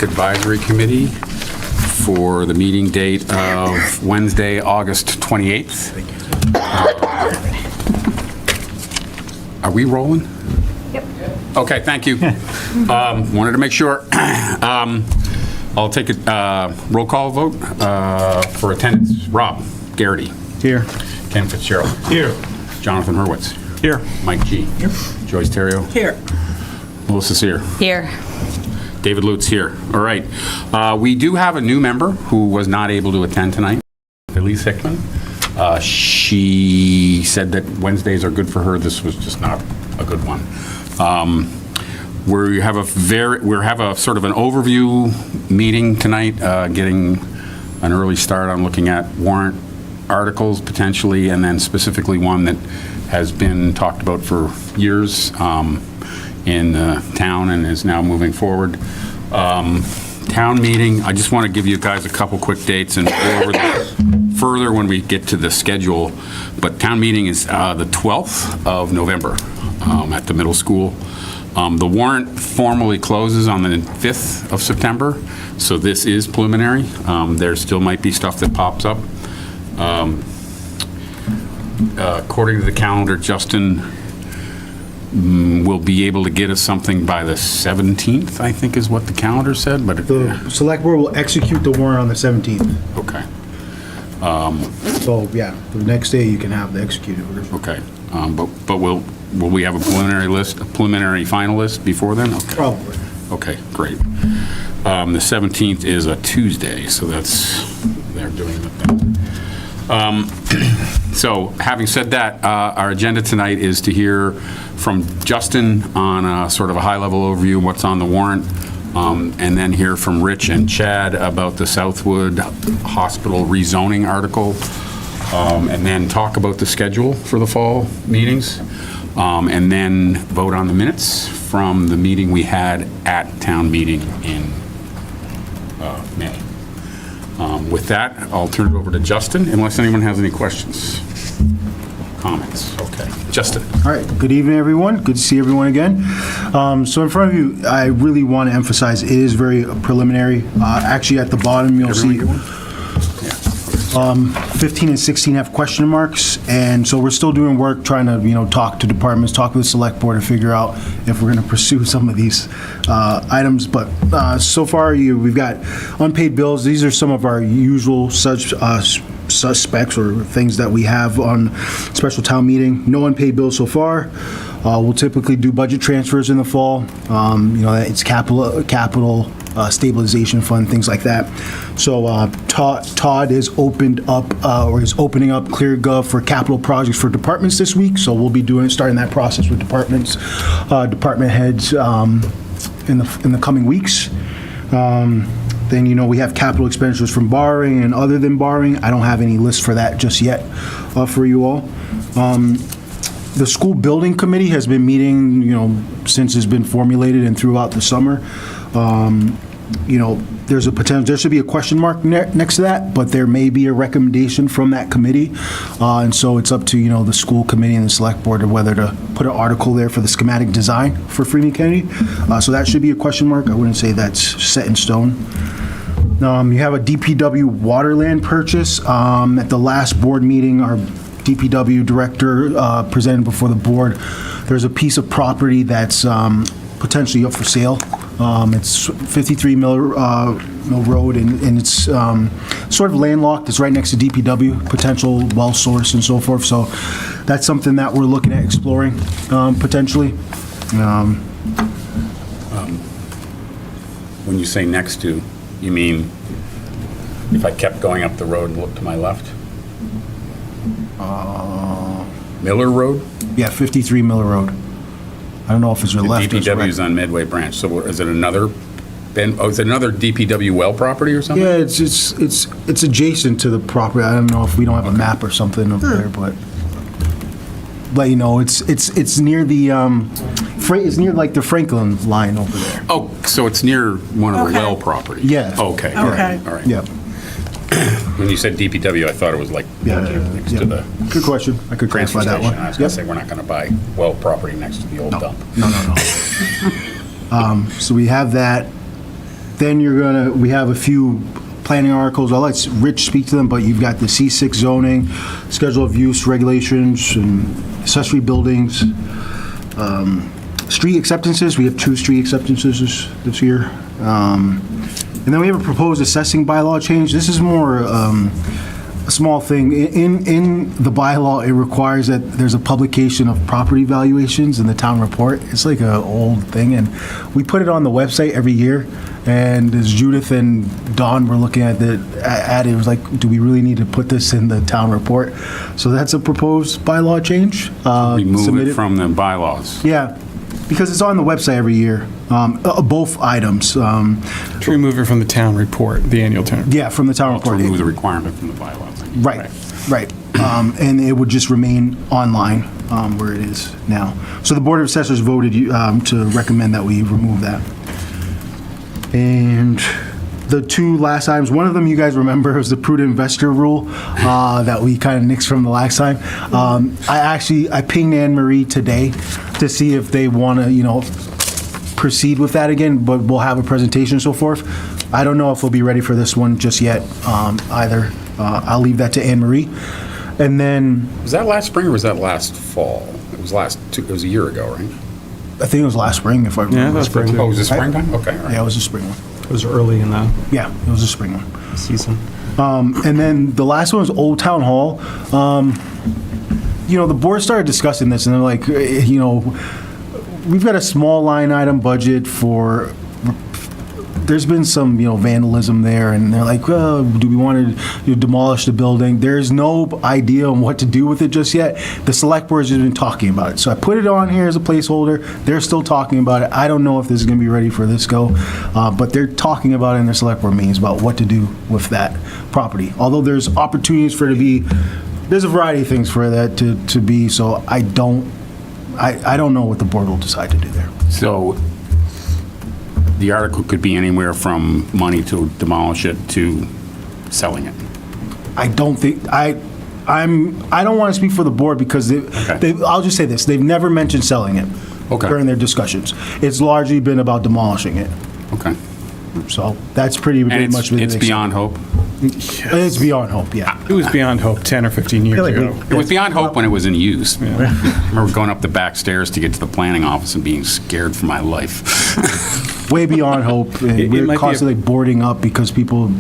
Advisory Committee for the meeting date of Wednesday, August 28th. Are we rolling? Yep. Okay, thank you. Wanted to make sure. I'll take a roll call vote for attendance. Rob Garrity. Here. Ken Fitzgerald. Here. Jonathan Hurwitz. Here. Mike G. Here. Joyce Terrio. Here. Melissa's here. Here. David Lutz here. All right. We do have a new member who was not able to attend tonight, Elise Hickman. She said that Wednesdays are good for her. This was just not a good one. We have a sort of an overview meeting tonight, getting an early start on looking at warrant articles potentially, and then specifically one that has been talked about for years in the town and is now moving forward. Town meeting, I just want to give you guys a couple quick dates and go over that further when we get to the schedule. But town meeting is the 12th of November at the middle school. The warrant formally closes on the 5th of September, so this is preliminary. There still might be stuff that pops up. According to the calendar, Justin will be able to get us something by the 17th, I think is what the calendar said, but... The select board will execute the warrant on the 17th. Okay. So, yeah, the next day you can have the executed version. Okay. But will we have a preliminary list, a preliminary final list before then? Okay. Probably. Okay, great. The 17th is a Tuesday, so they're doing it then. So having said that, our agenda tonight is to hear from Justin on a sort of a high-level overview of what's on the warrant, and then hear from Rich and Chad about the Southwood Hospital rezoning article, and then talk about the schedule for the fall meetings, and then vote on the minutes from the meeting we had at town meeting in May. With that, I'll turn it over to Justin, unless anyone has any questions, comments. Okay, Justin. All right, good evening, everyone. Good to see everyone again. So in front of you, I really want to emphasize it is very preliminary. Actually, at the bottom, you'll see 15 and 16 have question marks, and so we're still doing work trying to, talk to departments, talk with the select board to figure out if we're going to pursue some of these items. But so far, we've got unpaid bills. These are some of our usual suspects or things that we have on special town meeting. No unpaid bills so far. We'll typically do budget transfers in the fall. It's capital stabilization fund, things like that. So Todd is opening up ClearGov for capital projects for departments this week. So we'll be starting that process with department heads in the coming weeks. Then, we have capital expenditures from borrowing and other than borrowing. I don't have any list for that just yet for you all. The school building committee has been meeting, since it's been formulated and throughout the summer. There's a potential, there should be a question mark next to that, but there may be a recommendation from that committee. And so it's up to, the school committee and the select board of whether to put an article there for the schematic design for Freeman Kennedy. So that should be a question mark. I wouldn't say that's set in stone. You have a DPW waterland purchase. At the last board meeting, our DPW director presented before the board. There's a piece of property that's potentially up for sale. It's 53 Mill Road, and it's sort of landlocked. It's right next to DPW, potential well source and so forth. So that's something that we're looking at exploring potentially. When you say next to, you mean if I kept going up the road and looked to my left? Miller Road? Yeah, 53 Miller Road. I don't know if it's your left or right. DPW's on Medway Branch, so is it another DPW well property or something? Yeah, it's adjacent to the property. I don't know if we don't have a map or something up there, but it's near the it's near like the Franklin line over there. Oh, so it's near one of the well properties? Yeah. Okay. Okay. All right. Yeah. When you said DPW, I thought it was like next to the Good question. I could transfer clarify that station. one. I was going to say, we're not going to buy well property next to the old dump. No. So we have that. Then we have a few planning articles. I'll let Rich speak to them, but you've got the C6 zoning, schedule of use regulations, and accessory buildings. Street acceptances, we have 2 street acceptances this year. And then we have a proposed assessing bylaw change. This is more a small thing. In the bylaw, it requires that there's a publication of property valuations in the town report. It's like an old thing, and we put it on the website every year. And as Judith and Don were looking at it, it was like, do we really need to put this in the town report? So that's a proposed bylaw change. Remove it submitted. from the bylaws. Yeah, because it's on the website every year, both items. To remove it from the town report, the annual town. Yeah, from the town To report. remove the requirement from the bylaws. Right. And it would just remain online where it is now. So the Board of Assessors voted to recommend that we remove that. And the 2 last items, one of them you guys remember was the prudent investor rule that we kind of nixed from the last time. I pinged Anne Marie today to see if they want to, proceed with that again, but we'll have a presentation and so forth. I don't know if we'll be ready for this one just yet either. I'll leave that to Anne Marie. And then, Was that last spring or was that last fall? It was it was a year ago, right? I think it was last spring, if I remember. Yeah, that's spring. Oh, was it springtime? Okay, all right. Yeah, it was a spring one. It was early in the Yeah, it was a spring one. season. And then the last one was Old Town Hall. The board started discussing this, and they're like, we've got a small line item budget for, there's been some, vandalism there, and they're like, do we want to demolish the building? There's no idea on what to do with it just yet. The select board's just been talking about it. So I put it on here as a placeholder. They're still talking about it. I don't know if this is going to be ready for this go, but they're talking about it in their select board meetings about what to do with that property. Although there's opportunities for it to be, there's a variety of things for that to be, so I don't know what the board will decide to do there. So the article could be anywhere from money to demolish it to selling it. I don't think, I don't want to speak for the board because I'll just say this, they've never mentioned selling it Okay. during their discussions. It's largely been about demolishing it. Okay. So that's pretty And much. it's beyond hope? It's beyond hope, yeah. It was beyond hope 10 or 15 years ago. It was beyond hope when it was in use. I remember going up the back stairs to get to the planning office and being scared for my life. Way beyond hope. And It might we're be constantly boarding up because people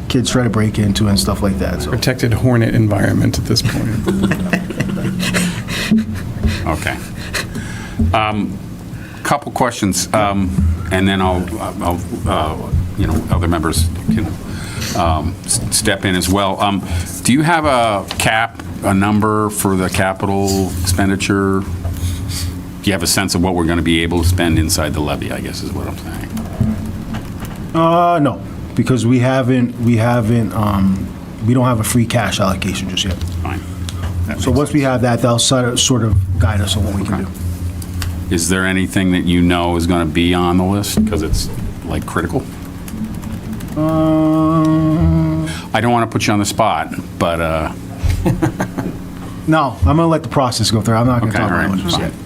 kids try to break into and stuff like that, so. Protected hornet environment at this point. Okay. Couple questions, and then other members can step in as well. Do you have a number for the capital expenditure? Do you have a sense of what we're going to be able to spend inside the levy, I guess is what I'm saying? No, because we don't have a free cash allocation just yet. Fine. That So makes once we have that, they'll sort of guide us on what we can Okay. do. Is there anything that you know is going to be on the list because it's like critical? I don't want to put you on the spot, but No, I'm going to let the process go through. I'm not going to okay, talk all about right, it just fine. yet.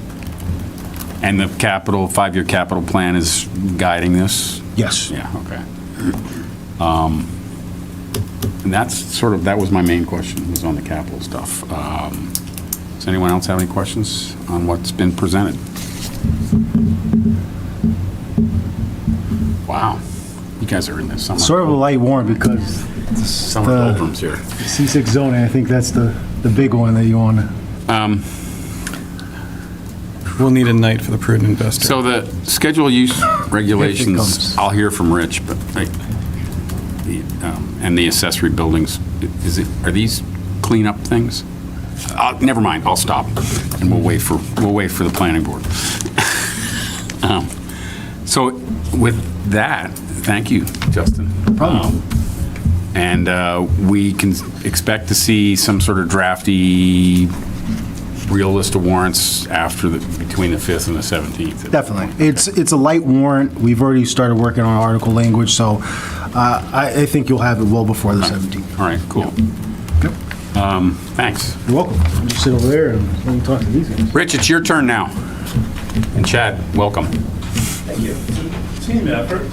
And the 5-year capital plan is guiding this? Yes. Yeah, okay. And that was my main question, was on the capital stuff. Does anyone else have any questions on what's been presented? Wow, you guys are in this summer. Sort of a light warrant because Summer the- doldrums here. C6 zoning, I think that's the big one that you want to. We'll need a night for the prudent investor. So the schedule of use regulations, comes. I'll hear from Rich, but and the accessory buildings, are these cleanup things? Never mind, I'll stop, and we'll wait for the planning board. So with that, thank you, Justin. No problem. And we can expect to see some sort of drafty real list of warrants between the 5th and the 17th. Definitely. It's a light warrant. We've already started working on article language, so I think you'll have it well before the 17th. All right, cool. Yep. Thanks. You're welcome. Just sit over there and let me talk to these guys. Rich, it's your turn now. And Chad, welcome. Thank you. Team effort.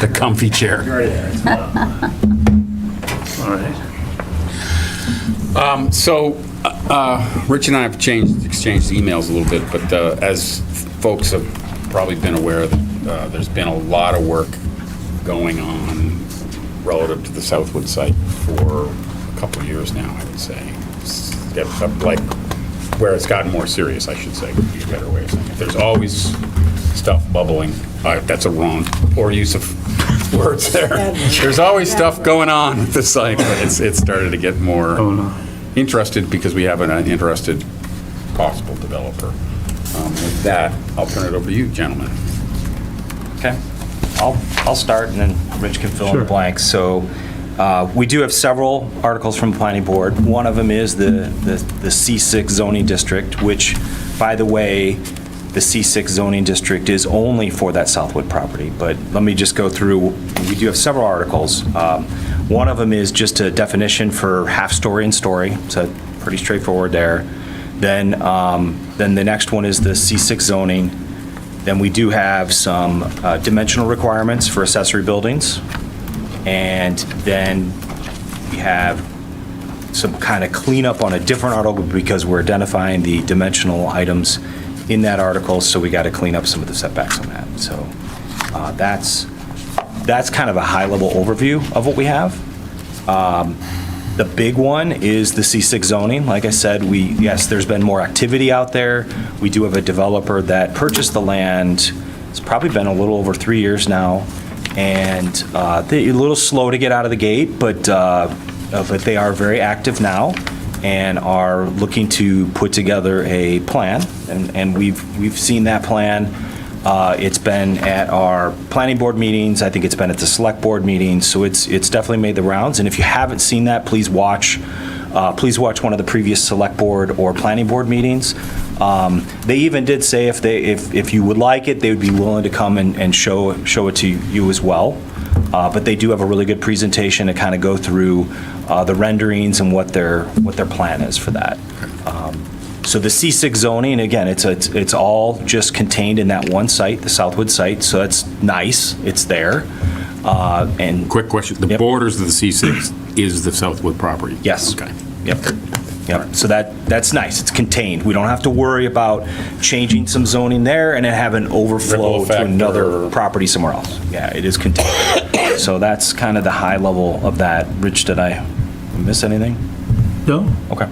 The comfy chair. You're already there. It's All right. So, Rich and I have exchanged emails a little bit, but as folks have probably been aware, there's been a lot of work going on relative to the Southwood site for a couple of years now, I would say. Like, where it's gotten more serious, I should say, would be a better way of saying it. There's always stuff bubbling. That's a wrong, poor use of words there. There's always stuff going on at the site, but it's started to get more interested because we have an interested possible developer. With that, I'll turn it over to you, gentlemen. Okay. I'll start, and then Rich can fill in the Sure. blanks. So we do have several articles from the planning board. One of them is the C6 zoning district, which, by the way, the C6 zoning district is only for that Southwood property. But let me just go through. We do have several articles. One of them is just a definition for half story and story, so pretty straightforward there. Then the next one is the C6 zoning. Then we do have some dimensional requirements for accessory buildings. And then we have some kind of cleanup on a different article because we're identifying the dimensional items in that article, so we got to clean up some of the setbacks on that. So that's kind of a high-level overview of what we have. The big one is the C6 zoning. Like I said, yes, there's been more activity out there. We do have a developer that purchased the land. It's probably been a little over 3 years now, and they're a little slow to get out of the gate, but they are very active now and are looking to put together a plan, and we've seen that plan. It's been at our planning board meetings. I think it's been at the select board meetings. So it's definitely made the rounds. And if you haven't seen that, please watch one of the previous select board or planning board meetings. They even did say if you would like it, they would be willing to come and show it to you as well. But they do have a really good presentation to kind of go through the renderings and what their plan is for that. So the C6 zoning, again, it's all just contained in that one site, the Southwood site, so that's nice, it's there. And Quick question, the Yep. borders of the C6 is the Southwood property? yes. Okay. Yep, so that's nice, it's contained. We don't have to worry about changing some zoning there and then have an overflow Ripple to effect another or- property somewhere else. Yeah, it is contained. So that's kind of the high level of that. Rich, did I miss anything? No? Okay.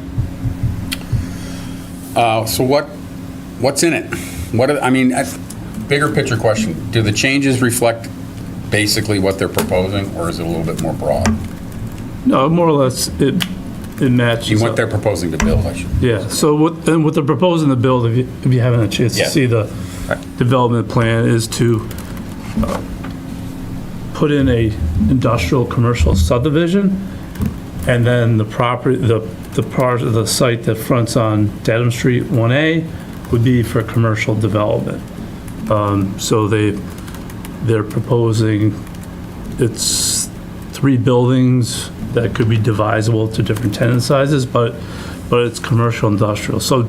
So what's in it? Bigger picture question, do the changes reflect basically what they're proposing, or is it a little bit more broad? No, more or less, it matches. What up. they're proposing to build, I should. Yeah, so what they're proposing to build, if you haven't had a chance Yeah. to see the development plan, is to put in a industrial commercial subdivision, and then the property, the part of the site that fronts on Dedham Street 1A would be for commercial development. So they're proposing, it's 3 buildings that could be divisible to different tenant sizes, but it's commercial industrial. So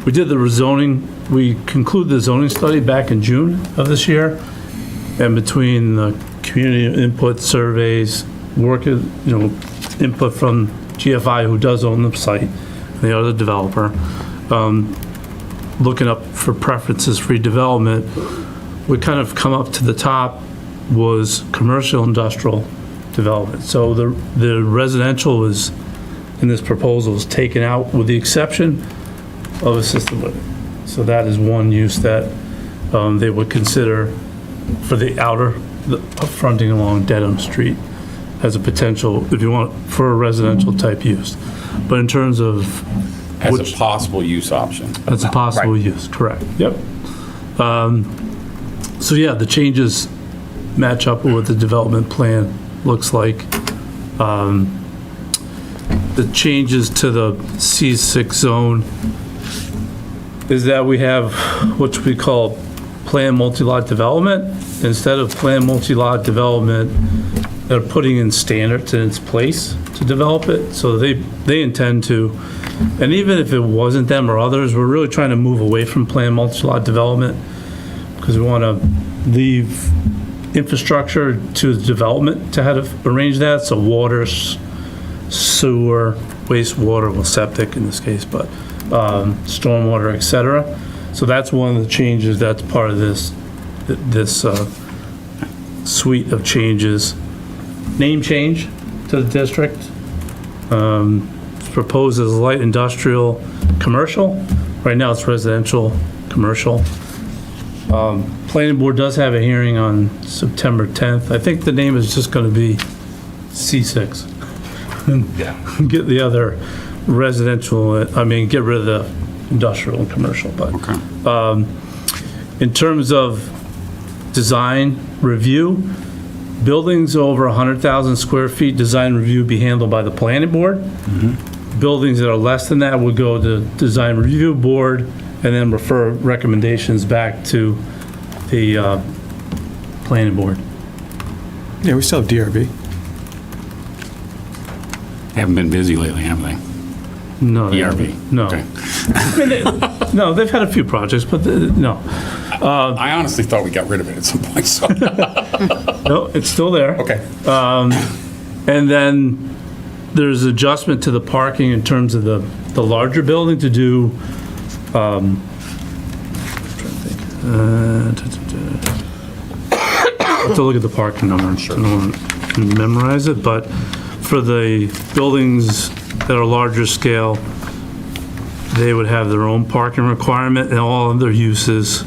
we did the rezoning, we concluded the zoning study back in June of this year, and between the community input surveys, input from GFI, who does own the site, and the other developer, looking up for preferences for redevelopment, we kind of come up to the top was commercial industrial development. So the residential is, in this proposal, is taken out with the exception of assisted living. So that is one use that they would consider for the fronting along Dedham Street as a potential, if you want, for a residential type use. But in terms of As a possible use option. as a possible use, correct. Yep. So yeah, the changes match up with what the development plan looks like. The changes to the C6 zone is that we have what we call planned multi-lot development. Instead of planned multi-lot development, they're putting in standards in its place to develop it, so they intend to, and even if it wasn't them or others, we're really trying to move away from planned multi-lot development, because we want to leave infrastructure to the development to how to arrange that, so water, sewer, wastewater, well, septic in this case, but stormwater, et cetera. So that's one of the changes, that's part of this suite of changes. Name change to the district. It's proposed as light industrial commercial. Right now it's residential commercial. Planning board does have a hearing on September 10th. I think the name is just going to be C6. Yeah. Get the other residential, get rid of the industrial and commercial, but. Okay. In terms of design review, buildings over 100,000 square feet, design review be handled by the planning board. Buildings that are less than that would go to design review board and then refer recommendations back to the planning board. Yeah, we still have DRB. Haven't been busy lately, have they? No. they ERB. haven't. No. Okay. No, they've had a few projects, but no. I honestly thought we got rid of it at some point, so. No, it's still there. Okay. And then there's adjustment to the parking in terms of the larger building to do, I'm trying to think. I have to look at the parking number. I don't want to memorize it, but for the buildings that are larger scale, they would have their own parking requirement, and all other uses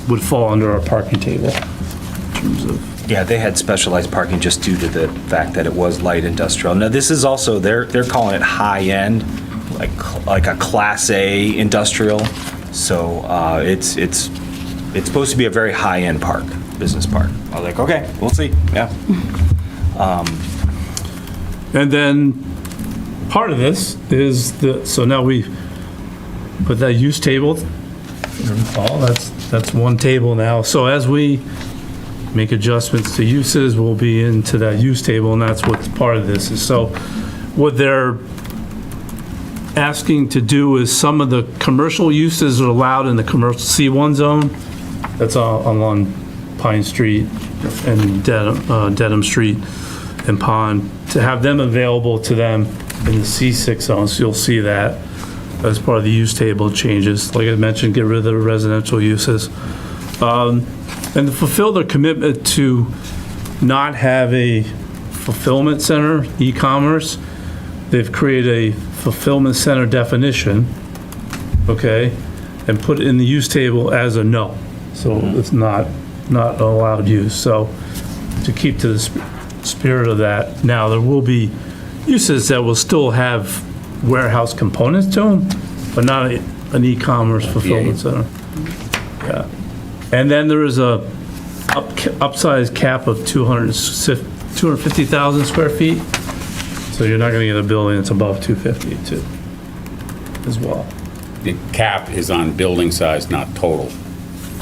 would fall under our parking table in terms of. Yeah, they had specialized parking just due to the fact that it was light industrial. Now, this is also, they're calling it high-end, like a Class A industrial. So it's supposed to be a very high-end park, business park. I was like, okay, we'll see, yeah. And then part of this is so now we put that use table, that's one table now. So as we make adjustments to uses, we'll be into that use table, and that's what part of this is. So what they're asking to do is some of the commercial uses are allowed in the commercial C1 zone. That's along Pine Street and Dedham Street and Pond, to have them available to them in the C6 zone. So you'll see that as part of the use table changes. Like I mentioned, get rid of the residential uses. And to fulfill their commitment to not have a fulfillment center, e-commerce, they've created a fulfillment center definition, okay, and put it in the use table as a no. So it's not allowed use. So to keep to the spirit of that, now there will be uses that will still have warehouse components to them, but not an e-commerce fulfillment center. Yeah. And then there is a upsize cap of 250,000 square feet. So you're not going to get a building that's above 250 too, as well. The cap is on building size, not total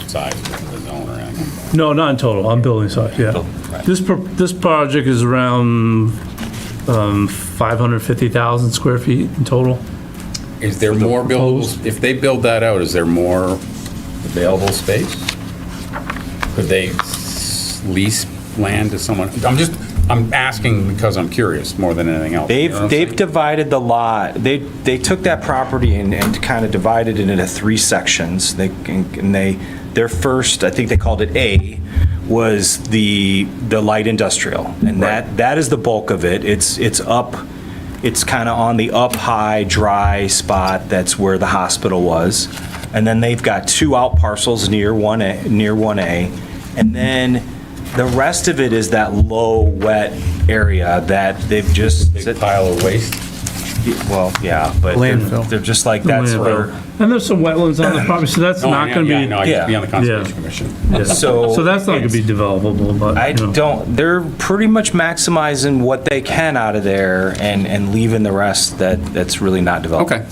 size of the zone or anything. No, not in total, on building size, yeah. Right. This project is around 550,000 square feet in total. Is there more buildable, if they build that out, is there more available space? Could they lease land to someone? I'm asking because I'm curious more than anything else. You know what I'm They've saying? divided the lot, they took that property and kind of divided it into 3 sections. Their first, I think they called it A, was the light industrial. And that is the bulk of it. It's kind of on the up high, dry spot. That's where the hospital was. And then they've got 2 out parcels near 1A. And then the rest of it is that low, wet area that they've just... Big pile of waste? Well, yeah, but Landfill. they're just like, that's where... And there's some wetlands on the property, so that's not going to be, No, I used to be on the Conservation Yeah. Commission. yeah. So So that's not going to be developable, but, I you know. they're pretty much maximizing what they can out of there and leaving the rest that's really not developed. Okay.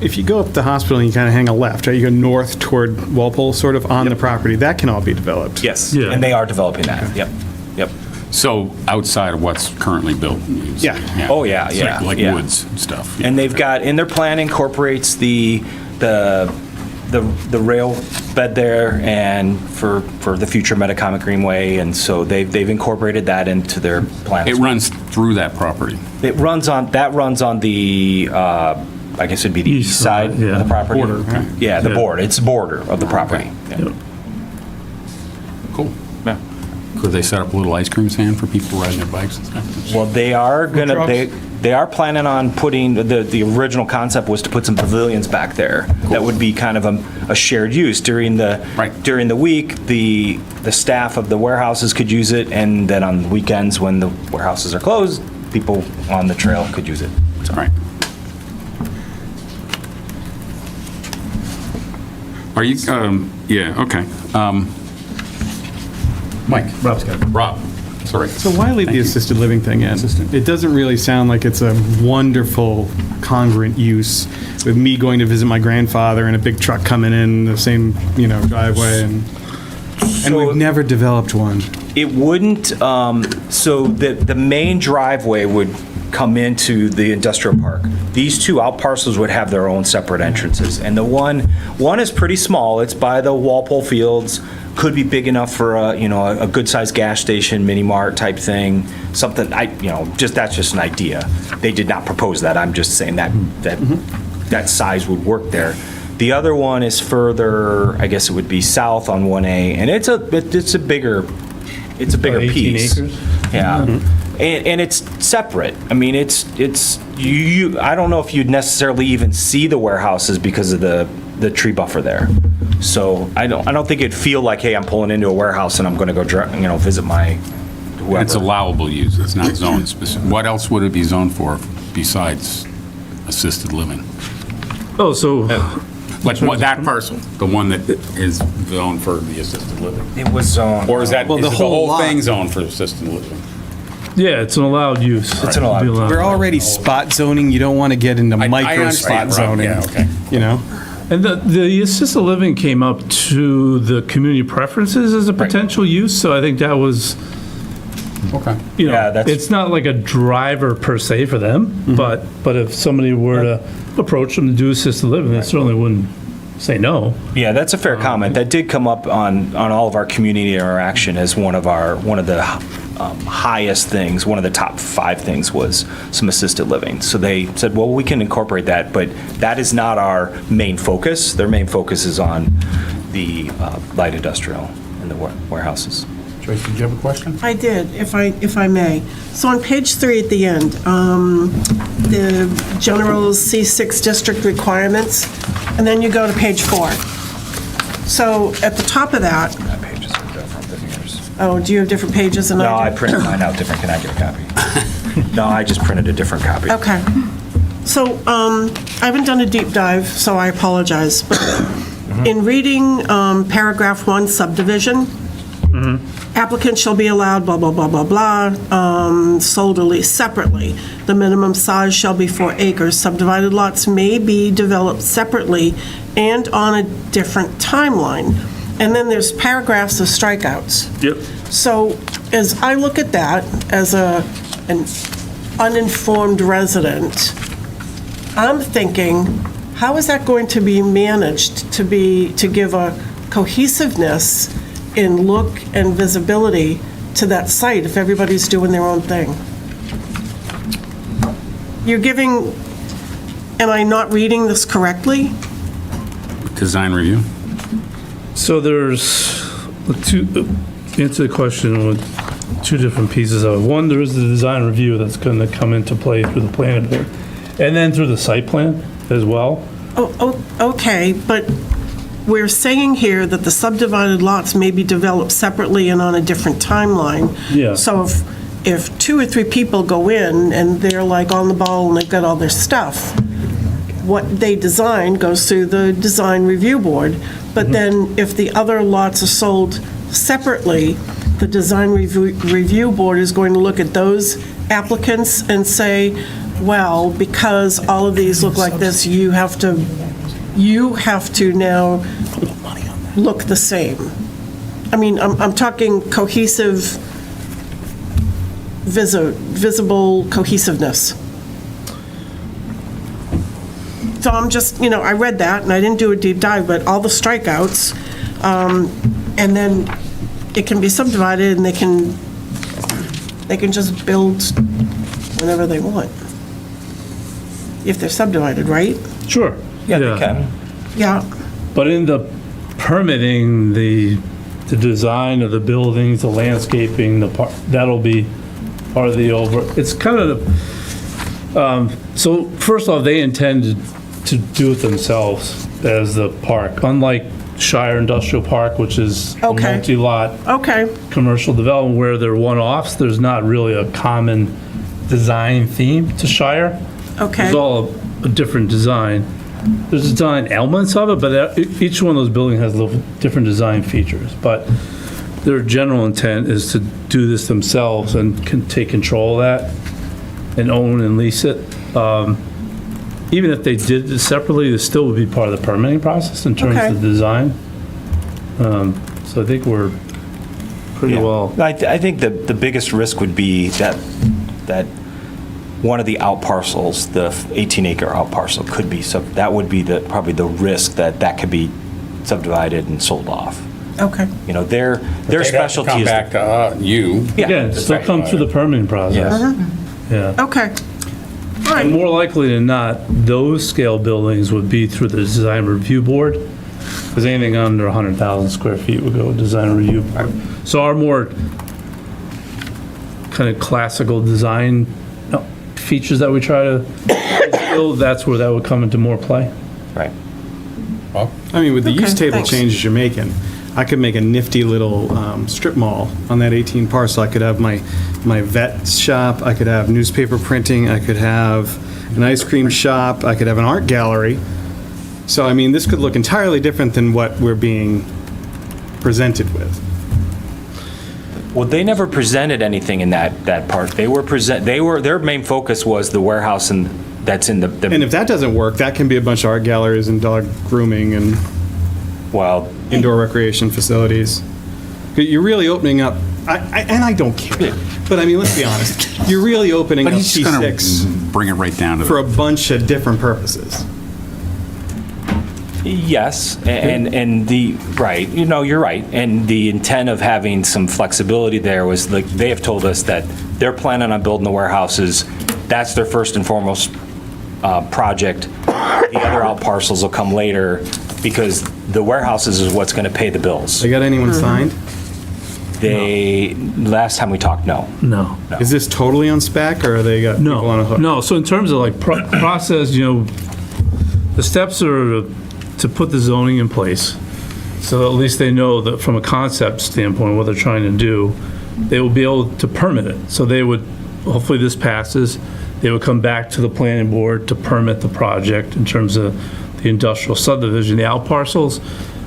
If you go up the hospital and you kind of hang a left, right, you go north toward Walpole, sort of on the property, that can all be developed. Yes, Yeah. and they are developing that, yep. So outside of what's currently built? Yeah. Oh, yeah, It's yeah, Like yeah. woods and stuff. And they've got, in their plan incorporates the rail bed there and for the future Metacomet Greenway, and so they've incorporated that into their plan. It runs through that property. That runs on the, I guess it'd be the east side yeah. of the property. Border. Okay. Yeah, the Yeah. border, it's the border of the property. Yeah. Yep. Cool. Yeah. Could they set up a little ice cream stand for people riding their bikes and stuff? Well, they are gonna, trucks? they are planning on putting, the original concept was to put some pavilions back there. That would be kind of a shared use. During Right. the week, the staff of the warehouses could use it, and then on weekends, when the warehouses are closed, people on the trail could use it. So- Right. Are you, yeah, okay. Mike? Rob's got it. Rob, sorry. So why leave the assisted living thing in? Assisted. It doesn't really sound like it's a wonderful congruent use with me going to visit my grandfather and a big truck coming in the same, driveway and So- we've never developed one. It wouldn't, so the main driveway would come into the industrial park. These two out parcels would have their own separate entrances. And the one is pretty small. It's by the Walpole Fields. Could be big enough for a good-sized gas station, mini mart type thing. Something, that's just an idea. They did not propose that. I'm just saying that size would work there. The other one is further, I guess it would be south on 1A, and it's a bigger About 18 piece. acres? Yeah. And it's separate. I mean, it's I don't know if you'd necessarily even see the warehouses because of the tree buffer there. So I don't think it'd feel like, hey, I'm pulling into a warehouse and I'm going to go visit my whoever. It's allowable use, it's not zone specific. What else would it be zoned for besides assisted living? Oh, so, Like that parcel, the one that is zoned for the assisted living? It was zoned. Or is that, Well, is the the whole whole lot. thing zoned for assisted living? yeah, it's an allowed use. It's an allowed- Be We're already spot zoning. You don't want to get into I micro understand, spot Rob. zoning. Yeah, okay. And the assisted living came up to the community preferences as a potential use, so I think that was, Okay. Yeah, that's- it's not like a driver per se for them, but if somebody were to approach them to do assisted living, they certainly wouldn't say no. Yeah, that's a fair comment. That did come up on all of our community interaction as one of the highest things. One of the top 5 things was some assisted living. So they said, well, we can incorporate that, but that is not our main focus. Their main focus is on the light industrial and the warehouses. Joyce, did you have a question? I did, if I may. So on page 3 at the end, the general C6 district requirements, and then you go to page 4. So at the top of that, That page is different than yours. oh, do you have different pages than No, I I do? printed mine out different. Can I get a copy? No, I just printed a different copy. Okay. So I haven't done a deep dive, so I apologize. But in reading paragraph 1 subdivision, applicants shall be allowed blah, blah, blah, blah, blah, sold or leased separately. The minimum size shall be 4 acres. Subdivided lots may be developed separately and on a different timeline. And then there's paragraphs of strikeouts. Yep. So as I look at that as an uninformed resident, I'm thinking, how is that going to be managed to give a cohesiveness in look and visibility to that site if everybody's doing their own thing? You're giving, am I not reading this correctly? Design review? So there's answer the question with 2 different pieces of it. One, there is the design review that's going to come into play through the planning board, and then through the site plan as well. Oh, okay, but we're saying here that the subdivided lots may be developed separately and on a different timeline. Yeah. So if 2 or 3 people go in and they're like on the ball and they've got all their stuff, what they design goes through the design review board. But then if the other lots are sold separately, the design review board is going to look at those applicants and say, well, because all of these look like this, you have to now look the same. I mean, I'm talking cohesive visible cohesiveness. So I'm just, I read that, and I didn't do a deep dive, but all the strikeouts, and then it can be subdivided, and they can just build whenever they want, if they're subdivided, right? Sure. Yeah, they can. Yeah. But in the permitting, the design of the buildings, the landscaping, that'll be part of the it's kind of, so first off, they intended to do it themselves as the park, unlike Shire Industrial Park, which is a Okay. multi-lot Okay, commercial development where they're one-offs. There's not really a common design theme to Shire. okay. It's all a different design. There's design elements of it, but each one of those buildings has little different design features. But their general intent is to do this themselves and can take control of that and own and lease it. Even if they did it separately, it still would be part of the permitting process in terms Okay. of the design. So I think we're pretty Yeah. well. I think the biggest risk would be that one of the out parcels, the 18-acre out parcel, could be, that would be probably the risk that could be subdivided and sold off. Okay. Their They'd have to specialty come is. back to you. Yeah. Again, still come through the permitting process. Yeah. Okay. All And right. more likely than not, those scale buildings would be through the design review board, because anything under 100,000 square feet would go to design review board. So our more kind of classical design features that we try to build, that's where that would come into more play. Right. I mean, with the use Okay, table thanks. changes you're making, I could make a nifty little strip mall on that 18 parcel. I could have my vet shop, I could have newspaper printing, I could have an ice cream shop, I could have an art gallery. So, I mean, this could look entirely different than what we're being presented with. Well, they never presented anything in that part. Their main focus was the warehouse that's in And the, if that doesn't work, that can be a bunch of art galleries and dog grooming and well, indoor recreation facilities. 'Cause you're really opening up, and I don't care, but I mean, let's be honest, you're really opening But up he's just going P6 to bring it right down to for the, a bunch of different purposes. yes, and right, you're right. And the intent of having some flexibility there was, like, they have told us that they're planning on building the warehouses. That's their first and foremost project. The other out parcels will come later, because the warehouses is what's going to pay the bills. They got anyone signed? Last time we talked, no. No. Is this totally on spec, or they got people on a No, hook? no. So in terms of like process, the steps are to put the zoning in place. So at least they know that from a concept standpoint, what they're trying to do, they will be able to permit it. So they would, hopefully this passes, they would come back to the planning board to permit the project in terms of the industrial subdivision. The out parcels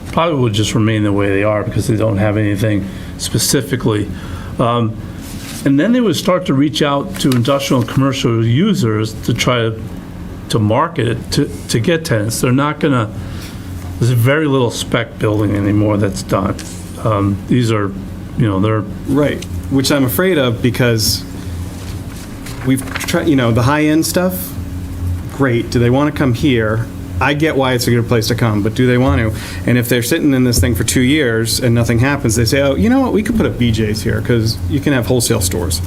probably would just remain the way they are because they don't have anything specifically. And then they would start to reach out to industrial and commercial users to try to market it, to get tenants. They're not gonna, there's very little spec building anymore that's done. These are, they're, Right, which I'm afraid of, because we've tried, the high-end stuff, great. Do they want to come here? I get why it's a good place to come, but do they want to? And if they're sitting in this thing for 2 years and nothing happens, they say, oh, you know what, we could put a BJ's here, because you can have wholesale stores.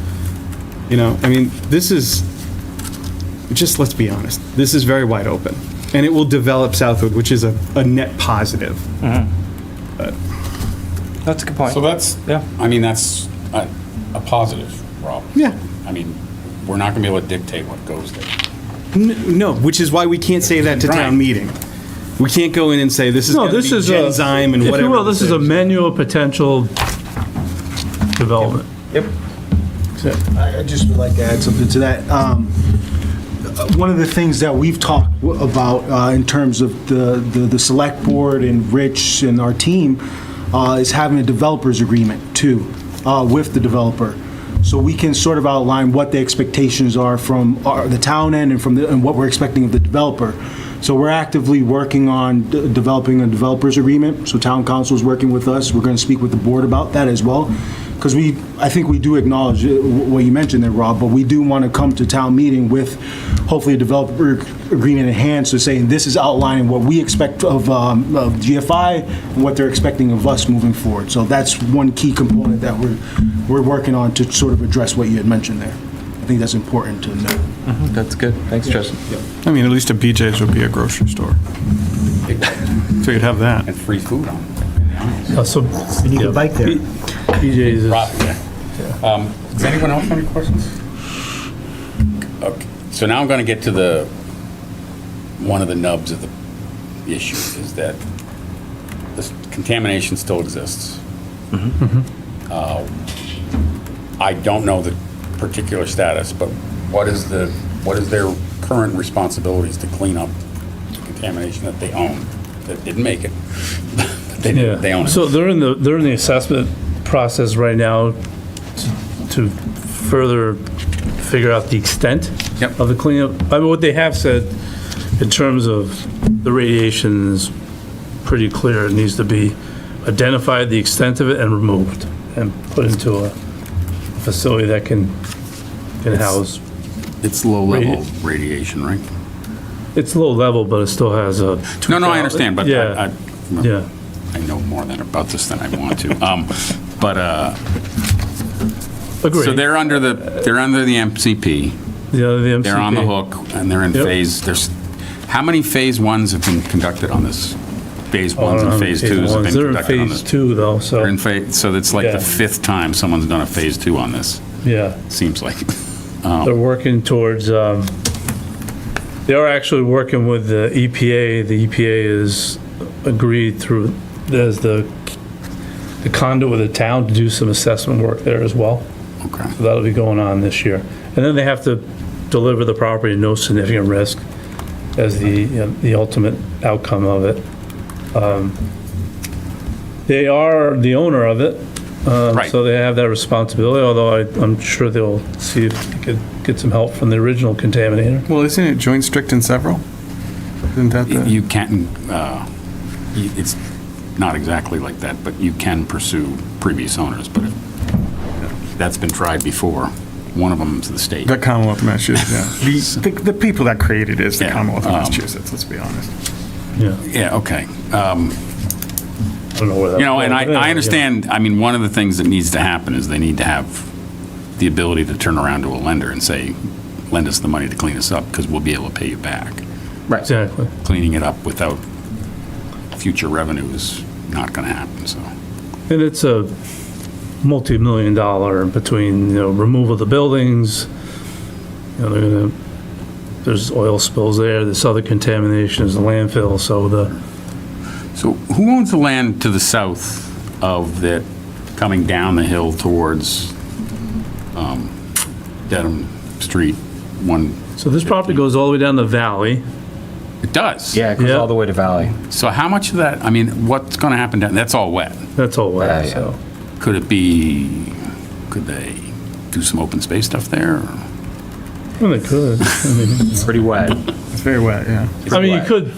I mean, this is, just let's be honest, this is very wide open. And it will develop southward, which is a net positive. That's a good point. so that's, Yeah. I mean, that's a positive, Rob. Yeah. I mean, we're not going to be able to dictate what goes there. No, which is why we can't say that to Right. town meeting. We can't go in and say, this is no, going to this be is Genzyme and if whatever. you will, this is a menu of potential development. Yep. I just would like to add something to that. One of the things that we've talked about in terms of the select board and Rich and our team is having a developer's agreement too, with the developer. So we can sort of outline what the expectations are from the town end and what we're expecting of the developer. So we're actively working on developing a developer's agreement. So town council is working with us. We're going to speak with the board about that as well. because I think we do acknowledge what you mentioned there, Rob, but we do want to come to town meeting with hopefully a developer agreement in hand, so saying this is outlining what we expect of GFI and what they're expecting of us moving forward. So that's one key component that we're working on to sort of address what you had mentioned there. I think that's important to note. That's good. Thanks, Justin. I mean, at least a BJ's would be a grocery store. So you'd have that. And free food on. So, You can bike there. BJ's is, Does anyone else have any questions? Okay, so now I'm going to get to one of the nubs of the issue is that this contamination still exists. I don't know the particular status, but what is their current responsibilities to clean up contamination that they own, that didn't make it? They own it. So they're in the assessment process right now to further figure out the extent Yep. of the cleanup. I mean, what they have said in terms of the radiation is pretty clear. It needs to be identified, the extent of it, and removed, and put into a facility that can house. It's low-level radiation, right? It's low level, but it still has a. No, I understand, but Yeah, yeah. I know more about this than I want to. But Agreed. so they're under the MCP. The MCP. They're on the hook, and they're in Yep. phase. How many phase ones have been conducted on this? Phase I ones don't and know, phase phase twos have ones. been They're in conducted on phase this. 2 though, so. They're in phase, so it's like Yeah. the fifth time someone's done a phase 2 on this. Yeah. Seems like. They're working towards, they are actually working with the EPA. The EPA is agreed through, there's the conduit with the town to do some assessment work there as well. Okay. So that'll be going on this year. And then they have to deliver the property at no significant risk as the ultimate outcome of it. They are the owner of it. Right. So they have that responsibility, although I'm sure they'll see if they could get some help from the original contaminator. Well, isn't it joint, strict, and several? Isn't that the? You can, it's not exactly like that, but you can pursue previous owners, but that's been tried before. One of them's the state. The Commonwealth of Massachusetts, yeah. The people that created it is the Yeah, Commonwealth of Massachusetts, let's be honest. Yeah, Yeah, okay. I don't know where that. And I understand, I mean, one of the things that needs to happen is they need to have the ability to turn around to a lender and say, lend us the money to clean us up, because we'll be able to pay you back. Exactly. Cleaning it up without future revenue is not going to happen, so. And it's a multi-million-dollar between, removal of the buildings, they're gonna, there's oil spills there, this other contamination is the landfill, so So who owns the land to the south of that, coming down the hill towards Dedham Street? so this property goes all the way down the valley. It does? Yeah, it goes Yeah. all the way to Valley. So how much of that, I mean, what's going to happen down, that's all wet. That's all wet, Yeah, so. Could they do some open space stuff there? or- Well, they could. Pretty wet. It's very wet, yeah. I mean, you wet.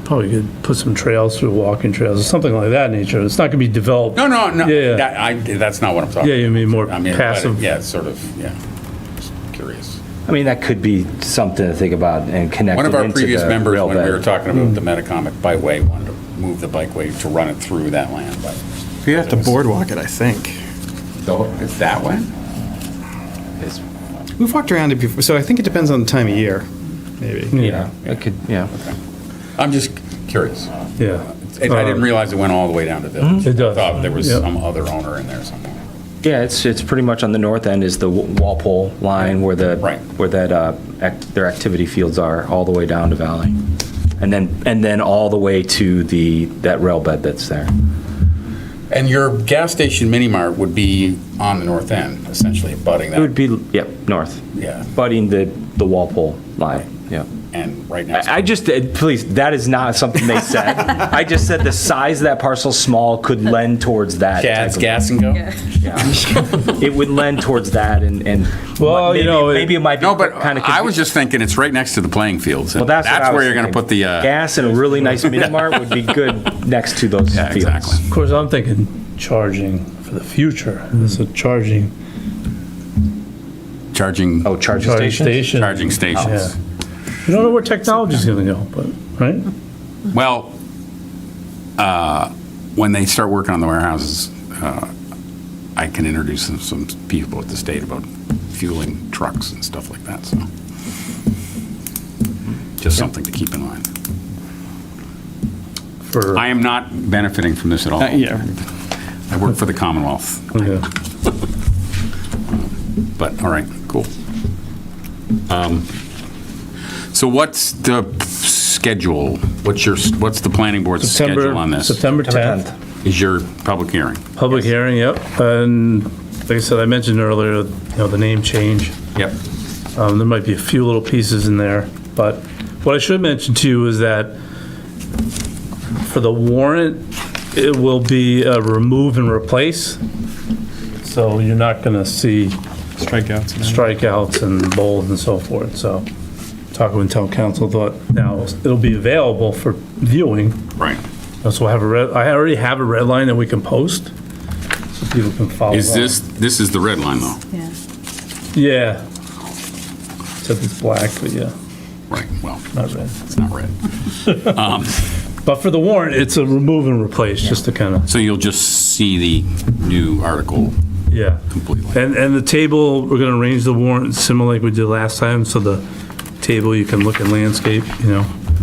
probably could put some trails through, walking trails, or something like that nature. It's not gonna be developed. No, Yeah. that's not what I'm talking Yeah, about. you mean more I mean, passive. Yeah, sort of, yeah. Just curious. I mean, that could be something to think about and connect One it of our into previous the members, rail when we bed. were talking about the Metacomet Bikeway, wanted to move the bikeway to run it through that land, but. You have to boardwalk it, I think. It's that way? We've walked around it before, so I think it depends on the time of year, maybe. Yeah, it could, yeah. I'm just curious. Yeah. I didn't realize it went all the way down to Village. It does. I thought there was Yep. some other owner in there somewhere. Yeah, it's pretty much on the north end is the Walpole line where Right. their activity fields are, all the way down to Valley. And then all the way to that rail bed that's there. And your gas station mini mart would be on the north end, essentially abutting It would that, be, north, yeah, butting the Walpole line, yeah. and right next to I just, please, that is not something they said. I just said the size of that parcel, small, could lend towards that. Chad's type of- Gas and Go? It would lend towards that and. Well, maybe, maybe it might be No, but kind of. I was just thinking it's right next to the playing fields. and Well, that's what I where was you're going to thinking. put the, Gas and a really nice mini mart would be good next to those yeah, fields. exactly. Of course, I'm thinking charging for the future. It's a charging Charging, Oh, charging charging station? station. charging stations. Yeah. You don't know where technology's gonna go, but, right? Well, when they start working on the warehouses, I can introduce some people at the state about fueling trucks and stuff like that, so. Just something to keep in mind. For, I am not benefiting from this at all. Yeah. I work for the Commonwealth, okay. but, all right, cool. So what's the schedule? What's the planning board's schedule on this? September 10th, Is your public hearing? public hearing, yep. And like I said, I mentioned earlier, the name change. Yep. There might be a few little pieces in there, but what I should mention to you is that for the warrant, it will be a remove and replace. So you're not gonna see Strikeouts. strikeouts and bold and so forth, so talking with town council thought now it'll be available for viewing. Right. So we'll have I already have a red line that we can post, so people can follow. Is along. this is the red line, though? Yeah. Yeah. Except it's black, but yeah, Right, well, not red. it's not red. But for the warrant, it's a remove and replace, just to kind of, So you'll just see the new article yeah. completely. And the table, we're gonna arrange the warrant similar like we did last time, so the table, you can look at landscape,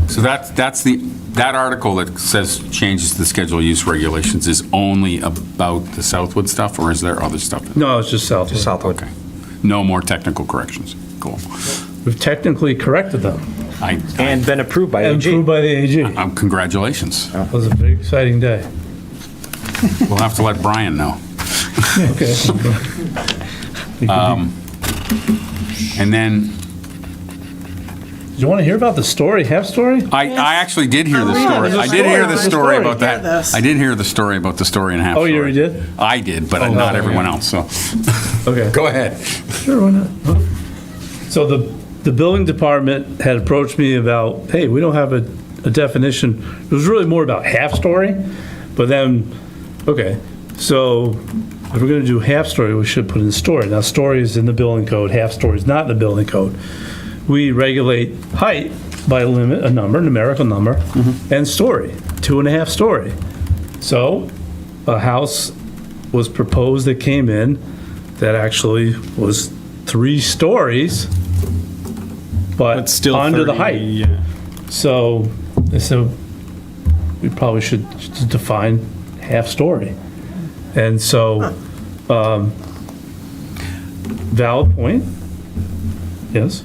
So that's that article that says changes to the schedule of use regulations is only about the Southwood stuff, or is there other stuff? No, it's just south. Southwood. Okay. No more technical corrections. Cool. We've technically corrected them. And been approved by And AG. approved by the AG. It Congratulations. was a very exciting day. We'll have to let Brian know. Okay. And then, Do you want to hear about the story, half story? I actually did hear the Oh, yeah, story. there's a I did hear the story. story There's a about story. that. Hear this. I did hear the story about the story and a half Oh, story. you already did? I did, but Oh, not okay. everyone else, so. Okay. Go ahead. Sure, why not? So the building department had approached me about, hey, we don't have a definition. It was really more about half story, but then, okay, so if we're gonna do half story, we should put in story. Now, story is in the building code, half story is not in the building code. We regulate height by a number, numerical number, and story, 2.5 story. So a house was proposed that came in that actually was 3 stories, but Still under the 30, height. Yeah. So we probably should just define half story. And so, valid point. Yes?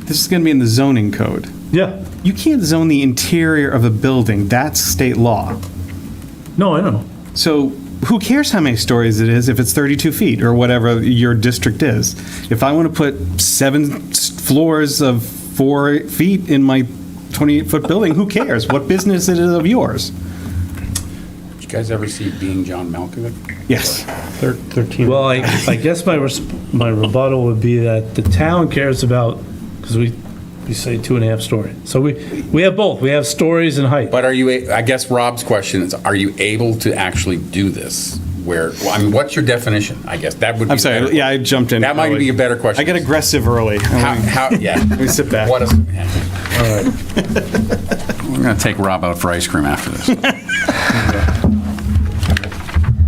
This is going to be in the zoning code. Yeah. You can't zone the interior of a building. That's state law. No, I know. So who cares how many stories it is if it's 32 feet or whatever your district is? If I want to put 7 floors of 4 feet in my 28-foot building, who cares? What business it is of yours? Did you guys ever see Being John Malkovich? Yes. 13. Well, I guess my rebuttal would be that the town cares about, because we say 2.5 story. So we have both. We have stories and height. But I guess Rob's question is, are you able to actually do this? What's your definition? I guess that would be. I'm sorry. better. Yeah, I jumped in. That might early. be a better question. I get aggressive early. Yeah. Let me sit back. What is, yeah. All right. We're going to take Rob out for ice cream after this.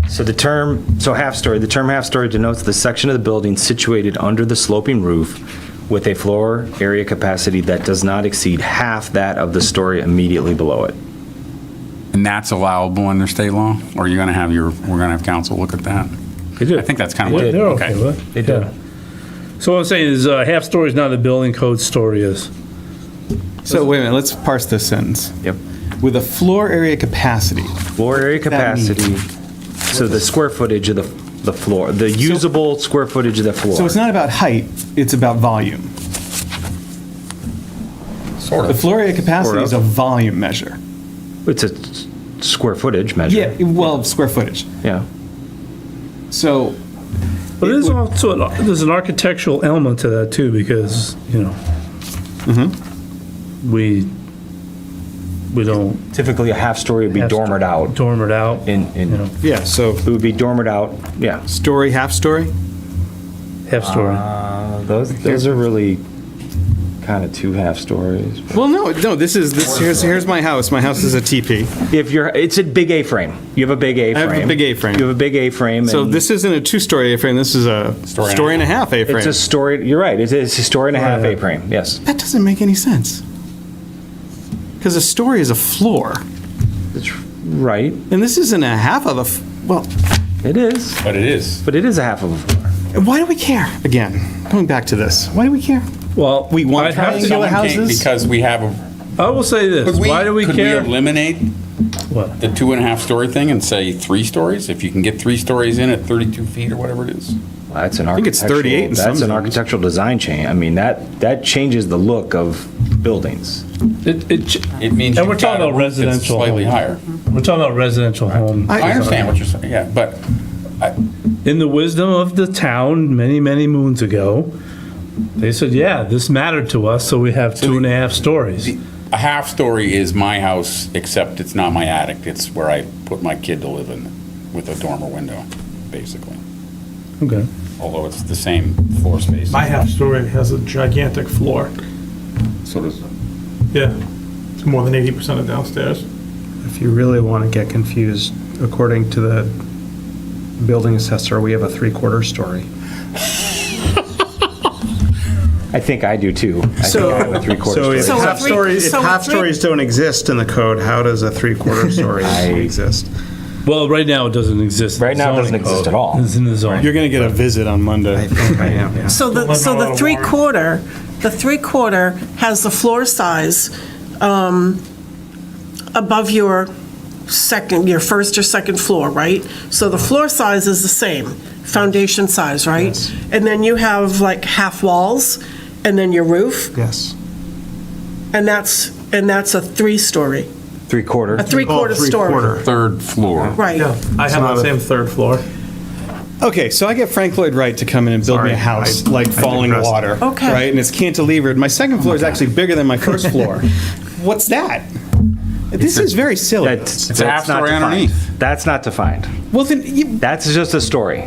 So the term half story denotes the section of the building situated under the sloping roof with a floor area capacity that does not exceed half that of the story immediately below it. And that's allowable under state law? Or are you going to have we're going to have council look at that? They did. I think that's kind of what. They're okay with it. They did. Yeah. So what I'm saying is half story is not the building code, story is. So wait a minute. Let's parse this sentence. Yep. With a floor area capacity. Floor area capacity, so the square footage of the floor, the usable square footage of the floor. So it's not about height, it's about volume. Sort The of. floor area capacity Sort is of. a volume measure. It's a square footage measure. Yeah, well, square footage. Yeah. So, But there's also, there's an architectural element to that too, because, we we don't Typically, a half-story would be dormered out. dormer it out. In, You know, Yeah, so it would be dormered out, yeah. story, half story? half story. Those are really kind of two half stories. Well, no, here's my house. My house is a TP. It's a big A-frame. You have a big A-frame. have a big A-frame. You have a big A-frame. So and this isn't a two-story A-frame, this is a story and a half A-frame. It's a story, you're right, it's a story and a half A-frame, yes. That doesn't make any sense. Because a story is a floor, That's right, and this isn't a half of well, it is, But it is. but it is a half of a floor. why do we care? Again, going back to this, why do we care? Well, We want I'd have to- triangular Someone came houses? Because we have a. I will say this, why do we Could care? we eliminate What? the 2.5-story thing and say 3 stories? If you can get 3 stories in at 32 feet or whatever it is? That's an think it's 38 in some That's an zones. architectural design change. I mean, that changes the look of buildings. It means And we're you've got talking a about roof that's residential slightly home. higher. We're talking about residential home. I understand what you're saying, yeah, but In the wisdom of the town, many, many moons ago, they said, yeah, this mattered to us, so we have 2.5 stories. a half-story is my house, except it's not my attic. It's where I put my kid to live in with a dormer window, basically. Okay. Although it's the same floor space. My half story has a gigantic floor. So does. Yeah, it's more than 80% of downstairs. If you really want to get confused, according to the building assessor, we have a 3/4 story. I think I do too. I think I have a 3/4 So story. if So a half three- stories, if so a half three- stories don't exist in the code, how does a 3/4 story exist? Well, right now, it doesn't exist. in Right now, it the doesn't zoning exist code. at all. It's in the zone. You're gonna get a visit on Monday. So the three-quarter has the floor size above your first or second floor, right? So the floor size is the same, foundation size, right? Yes. And then you have like half walls, and then your roof, Yes. and that's a three-story, Three-quarter. a three-quarter story. Three-quarter. 3rd floor. Right. Yeah, I have the same third floor. Okay, so I get Frank Lloyd Wright to come in and build me a Sorry, house I like falling digressed. water. Okay. Right, and it's cantilevered. My second floor is actually bigger than my first floor. What's that? This is very silly. That's It's a half not story defined. underneath. That's not defined. Well, then, That's just a story.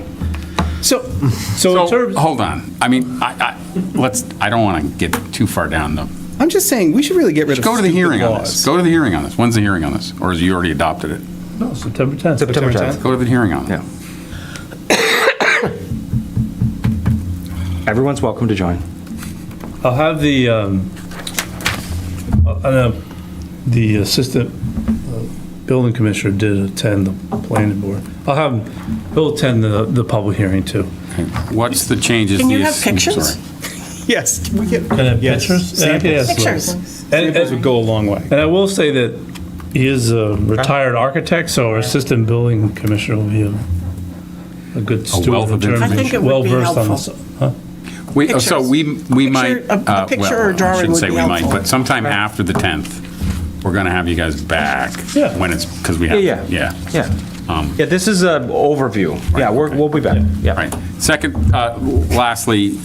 So in So, terms, hold on. I mean, I don't want to get too far down the. I'm just saying, we should really get rid of Go to the stupid hearing on laws. this. Go to the hearing on this. When's the hearing on this? Or has you already adopted it? no, September 10th. September 10th. Go to the hearing on it. Yeah. Everyone's welcome to join. I'll have the assistant building commissioner did attend the planning board. I'll have him, he'll attend the public hearing too. Okay. What's the changes? Can you the- have pictures? sorry. Yes, can we get Can I have Yes, pictures? Yeah, I can ask those. Pictures. samples would go a long way. And I will say that he is a retired architect, so our assistant building commissioner will be a good steward. wealth of in terms I think it would be well-versed on helpful. this. Huh? So Pictures. we might. A picture or a well, I drawing shouldn't would say be we might, helpful. but sometime after the 10th, we're going to have you guys back. Yeah. When it's, because we have. Yeah. Yeah. Yeah, this is an overview. Yeah, we'll be back. Yeah. Right. Second, lastly,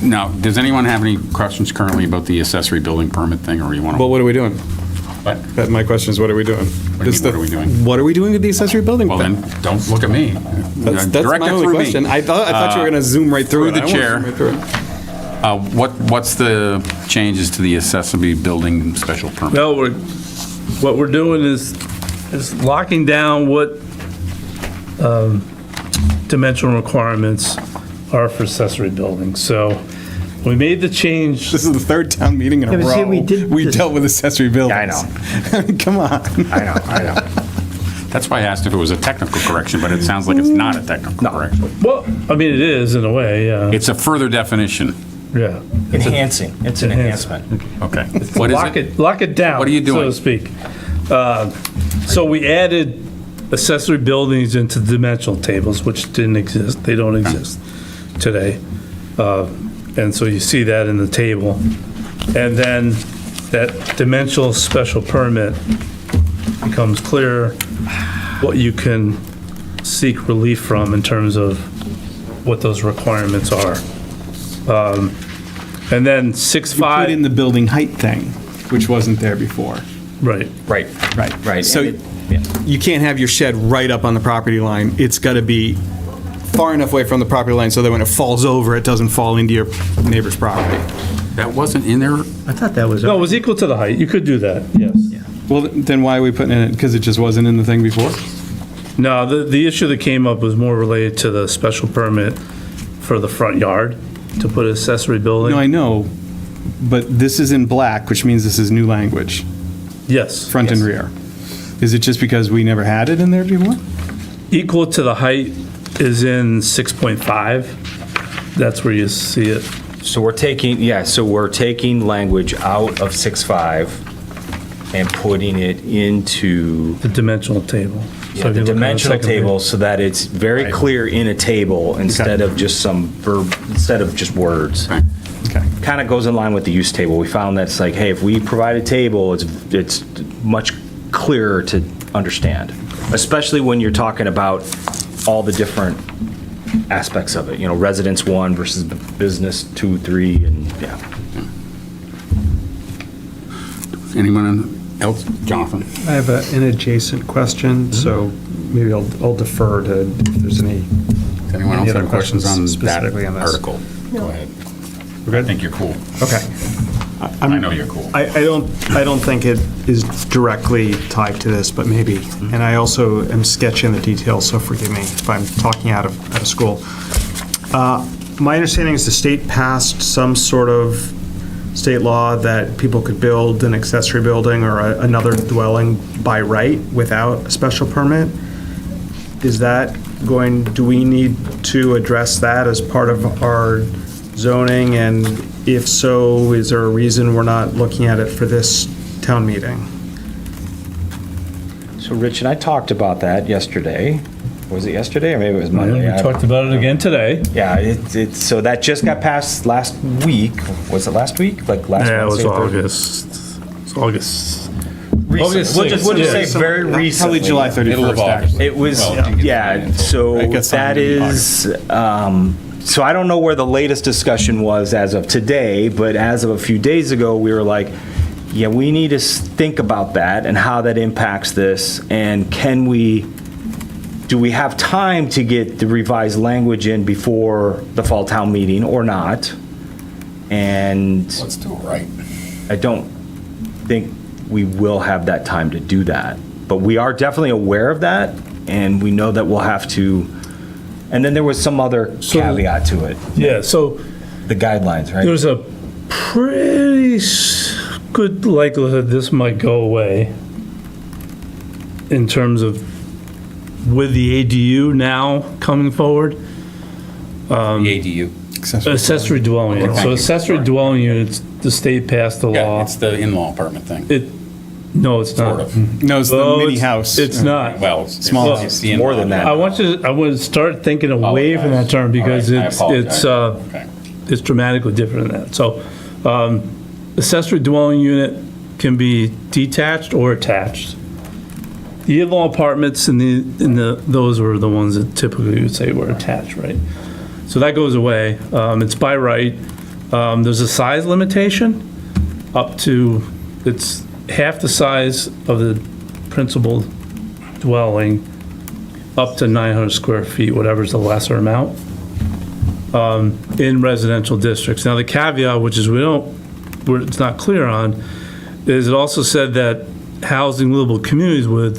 now, does anyone have any questions currently about the accessory building permit thing, or you want to? Well, what are we doing? What? My question is, what are we doing? do you mean, what are we doing? What are we doing with the accessory building? Well, thing? then, don't look at me. That's Direct my it only through me. question. I thought you were going to zoom right through through it. the I chair. won't zoom right through it. What's the changes to the accessory building special permit? Well, what we're doing is locking down what dimensional requirements are for accessory buildings. So we made the change. This is the third town meeting in a Yeah, but row. see, we did this- dealt with accessory buildings. I know. I mean, come on. I know. That's why I asked if it was a technical correction, but it sounds like it's not a technical correction. Well, I mean, it is in a way, yeah. It's a further definition. Yeah. Enhancing. It's an enhancement. enhancement. Okay. What is Lock it down. What are you So doing? to speak. So we added accessory buildings into dimensional tables, which didn't exist. They don't exist today. And so you see that in the table. And then that dimensional special permit becomes clear what you can seek relief from in terms of what those requirements are. And then You put in 6.5, the building height thing. which wasn't there before. Right. Right. So And yeah. you can't have your shed right up on the property line. It's got to be far enough away from the property line so that when it falls over, it doesn't fall into your neighbor's property. That wasn't in there? I thought that was. No, it was equal to the height. You could do that, yes. Well, then why are we putting it in? Because it just wasn't in the thing before? No, the issue that came up was more related to the special permit for the front yard to put an accessory building. No, I know, but this is in black, which means this is new language, Yes. front and rear. Is it just because we never had it in there before? Equal to the height is in 6.5. That's where you see it. So we're taking language out of 6.5 and putting it into The dimensional table. So if the you look on dimensional second page- table so that it's very clear in a table instead of just some verb, instead of just words. Okay. Kind of goes in line with the use table. We found that it's like, hey, if we provide a table, it's much clearer to understand, especially when you're talking about all the different aspects of it, residence 1 versus business 2, 3, and yeah. Anyone else? Jonathan? I have an adjacent question, so maybe I'll defer to if there's any. Does anyone else Any other have questions on that specifically on this? article? Go ahead. We're good? I think you're cool. Okay. I know you're cool. I don't think it is directly tied to this, but maybe. And I also am sketching the details, so forgive me if I'm talking out of school. My understanding is the state passed some sort of state law that people could build an accessory building or another dwelling by right without a special permit. Is that do we need to address that as part of our zoning? And if so, is there a reason we're not looking at it for this town meeting? So Rich and I talked about that yesterday. Was it yesterday or maybe it was Monday? We talked about it again today. Yeah, so that just got passed last week. Was it last week? Like last Yeah, it was Wednesday or Thursday? August. It's August. Recent. August We'll just sixth, say very recently. Probably July 31st, actually. It was, Well, yeah, so It got signed that in is, so I don't know where the latest discussion was as of today, but as of a few days ago, we were like, yeah, we need to think about that and how that impacts this, and do we have time to get the revised language in before the fall town meeting or not? And Let's do it right. I don't think we will have that time to do that. But we are definitely aware of that, and we know that we'll have to, and then there was some other caveat to it, Yeah, so the guidelines, right? there's a pretty good likelihood this might go away in terms of with the ADU now coming forward. The ADU. Accessory dwelling unit. thank So you. accessory Sorry. dwelling units, the state passed the Yeah, law. it's the in-law apartment thing, No, it's sort not. of. No, it's the Well, mini it's- house. It's not. Well, it's Small it's house. the More in-law. than that. I want to start thinking away from that term because All right, I it's apologize. Okay. it's dramatically different than that. So, accessory dwelling unit can be detached or attached. The in-law apartments those were the ones that typically you would say were attached, right? So that goes away. It's by right. There's a size limitation up to, it's half the size of the principal dwelling, up to 900 square feet, whatever's the lesser amount, in residential districts. Now, the caveat, which is it's not clear on, is it also said that housing livable communities would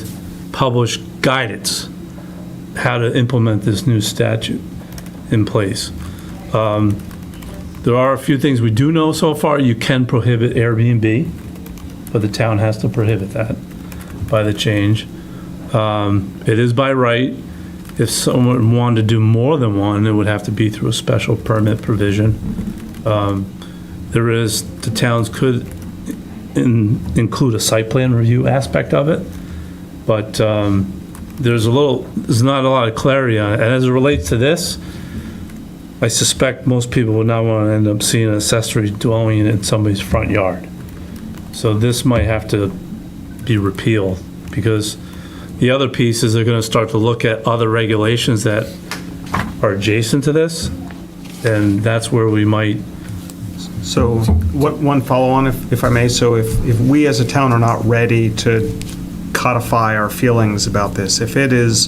publish guidance how to implement this new statute in place. There are a few things we do know so far. You can prohibit Airbnb, but the town has to prohibit that by the change. It is by right. If someone wanted to do more than one, it would have to be through a special permit provision. The towns could include a site plan review aspect of it, but there's not a lot of clarity on it. And as it relates to this, I suspect most people would not want to end up seeing an accessory dwelling unit in somebody's front yard. So this might have to be repealed, because the other piece is they're going to start to look at other regulations that are adjacent to this, and that's where we might So one follow-on, if I may, so if we as a town are not ready to codify our feelings about this, if it is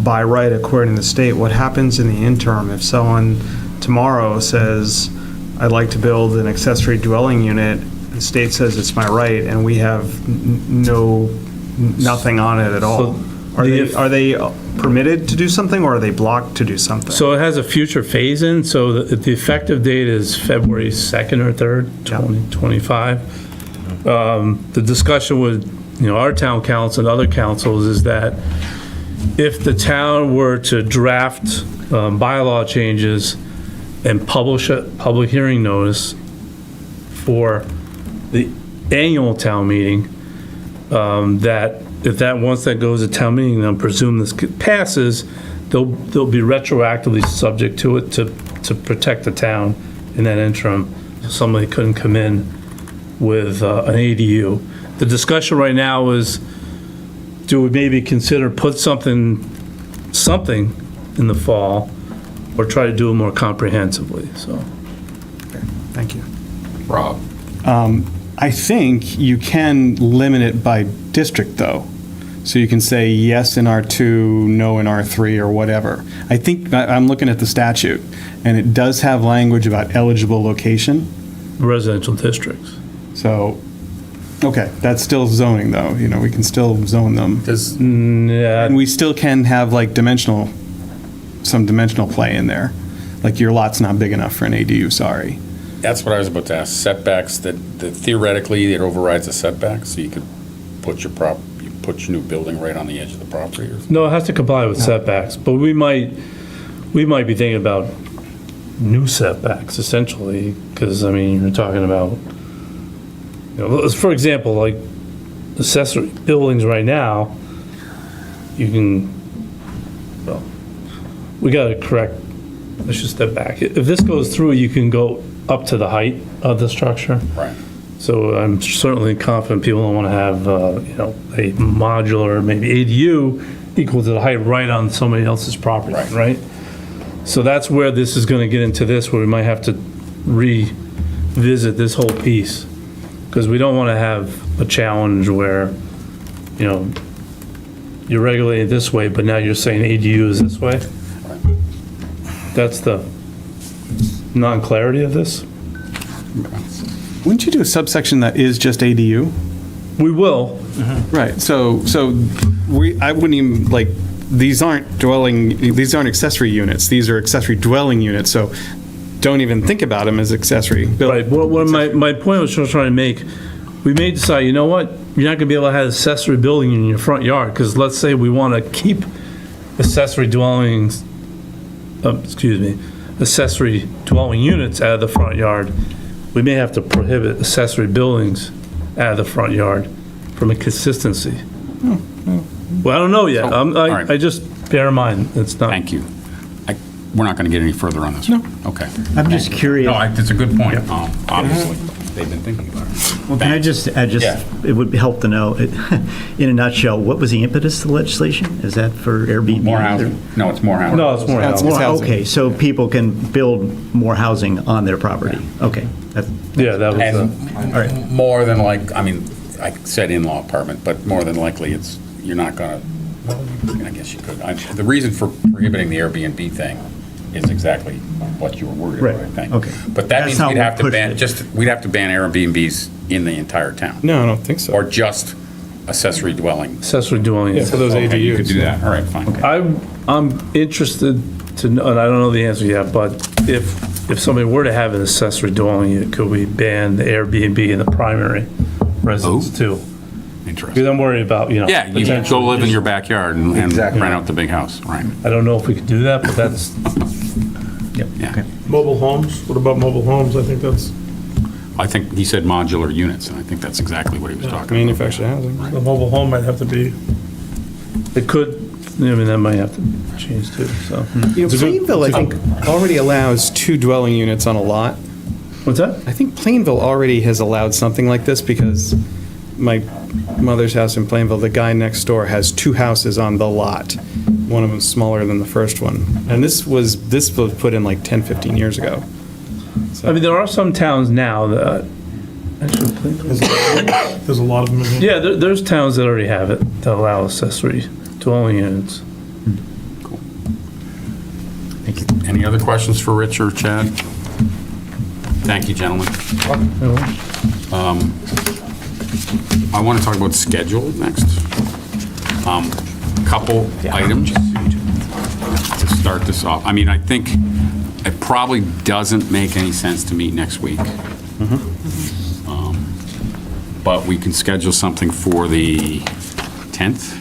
by right according to the state, what happens in the interim if someone tomorrow says, I'd like to build an accessory dwelling unit, the state says it's my right, and we have nothing on it at all? So Are they permitted to do something, or are they blocked to do something? So it has a future phase-in, so the effective date is February 2nd or 3rd, 2025. The discussion with, our town council and other councils is that if the town were to draft bylaw changes and publish a public hearing notice for the annual town meeting, once that goes to town meeting, I presume this passes, they'll be retroactively subject to it to protect the town in that interim. Somebody couldn't come in with an ADU. The discussion right now is, do we maybe consider put something in the fall, or try to do it more comprehensively, so. Thank you. Rob? I think you can limit it by district, though. So you can say yes in R2, no in R3, or whatever. I think, I'm looking at the statute, and it does have language about eligible location. Residential districts. So, okay, that's still zoning, though. We can still zone them. Yeah, And we still can have some dimensional play in there. Like your lot's not big enough for an ADU, sorry. That's what I was about to ask. Setbacks, that theoretically, it overrides the setback, so you could put your new building right on the edge of the property or something? no, it has to comply with setbacks, but we might be thinking about new setbacks essentially, because, you're talking about, for example, like accessory buildings right now, you can, we gotta correct, let's just step back. If this goes through, you can go up to the height of the structure. Right. So I'm certainly confident people don't want to have, a modular, maybe ADU equal to the height right on somebody else's property, right? So that's where this is going to get into this, where we might have to revisit this whole piece. Because we don't want to have a challenge where, you're regulated this way, but now you're saying ADU is this way. That's the non-clarity of this. Wouldn't you do a subsection that is just ADU? We will. Right, so I wouldn't even, these aren't accessory units, these are accessory dwelling units, so don't even think about them as accessory. Right, what my point was just trying to make, we may decide, you know what, you're not gonna be able to have accessory building in your front yard, because let's say we want to keep accessory dwellings, accessory dwelling units out of the front yard. We may have to prohibit accessory buildings out of the front yard from a consistency. Well, I don't know yet. all right. I just, bear in mind, it's not. Thank you. We're not going to get any further on this? No. Okay. I'm just curious. No, it's a good point. Obviously, they've been thinking about it. Well, can I just, Yeah. it would help to know, in a nutshell, what was the impetus of the legislation? Is that for Airbnb? More housing. No, it's more housing. No, it's more That's- housing. it's housing. Okay, so people can build more housing on their property. Okay. Yeah, that was, And more than I said in-law apartment, but more than likely, you're not going to, I guess you could. The reason for prohibiting the Airbnb thing is exactly what you were worried about, I Right, think. okay. But that That's means how we'd have to we'll ban, push it. we'd have to ban Airbnbs in the entire town. No, I don't think so. Or just accessory dwelling. accessory dwelling. Yeah, for those Okay, you could ADUs. do that. All right, fine. I'm interested to know, and I don't know the answer yet, but if somebody were to have an accessory dwelling unit, could we ban the Airbnb in the primary residence too? Because Interesting. I'm worried about, Yeah, you can go live in your backyard and rent Exactly. out the big house, right? I don't know if we could do that, but that's, Yeah. Mobile homes, what about mobile homes? I think that's, I think he said modular units, and I think that's exactly what he was talking about. Manufactured housing. the mobile home might have to be, it could, that might have to change too, so. Plainville, I think, already allows 2 dwelling units on a lot. What's that? I think Plainville already has allowed something like this because my mother's house in Plainville, the guy next door has 2 houses on the lot. One of them's smaller than the first one. And this was put in 10, 15 years ago. I mean, there are some towns now that, actually, There's a lot of them in here. yeah, there's towns that already have it, that allow accessory dwelling units. Thank you. Any other questions for Rich or Chad? Thank you, gentlemen. I want to talk about schedule next. Couple items to start this off. I mean, I think it probably doesn't make any sense to meet next week. But we can schedule something for the 10th?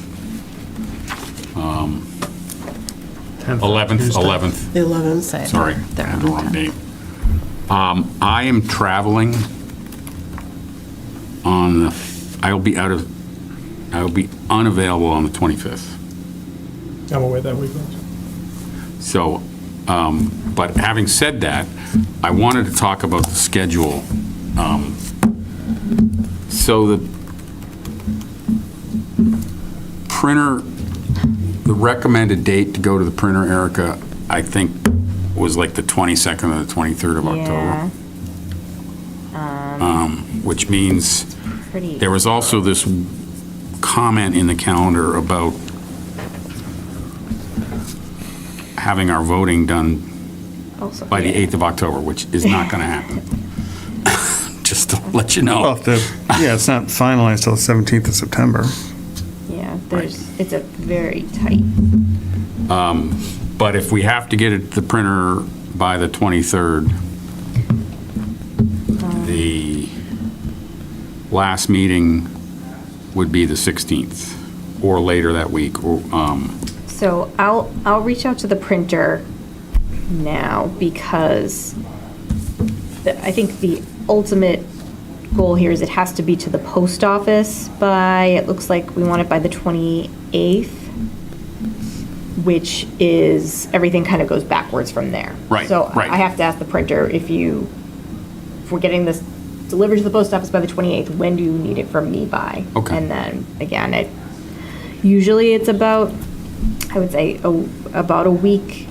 11th. The 11th. Sorry, I had the wrong date. I am traveling on the, I will be unavailable on the 25th. I'm away that week also. So, but having said that, I wanted to talk about the schedule. So the printer, the recommended date to go to the printer, Erica, I think was like the 22nd or the 23rd of October. Which means Pretty. there was also this comment in the calendar about having our voting done Also, by the yeah. 8th of October, which is not going to happen. Just to let you know. Well, it's not finalized till the 17th of September. Yeah, it's a very tight. But if we have to get it to the printer by the 23rd, the last meeting would be the 16th, or later that week. So I'll reach out to the printer now because I think the ultimate goal here is it has to be to the post office by, it looks like we want it by the 28th, which is, everything kind of goes backwards from there. Right, So right. I have to ask the printer if we're getting this delivered to the post office by the 28th, when do you need it from me by? Okay. And then, again, usually it's about, I would say, about a week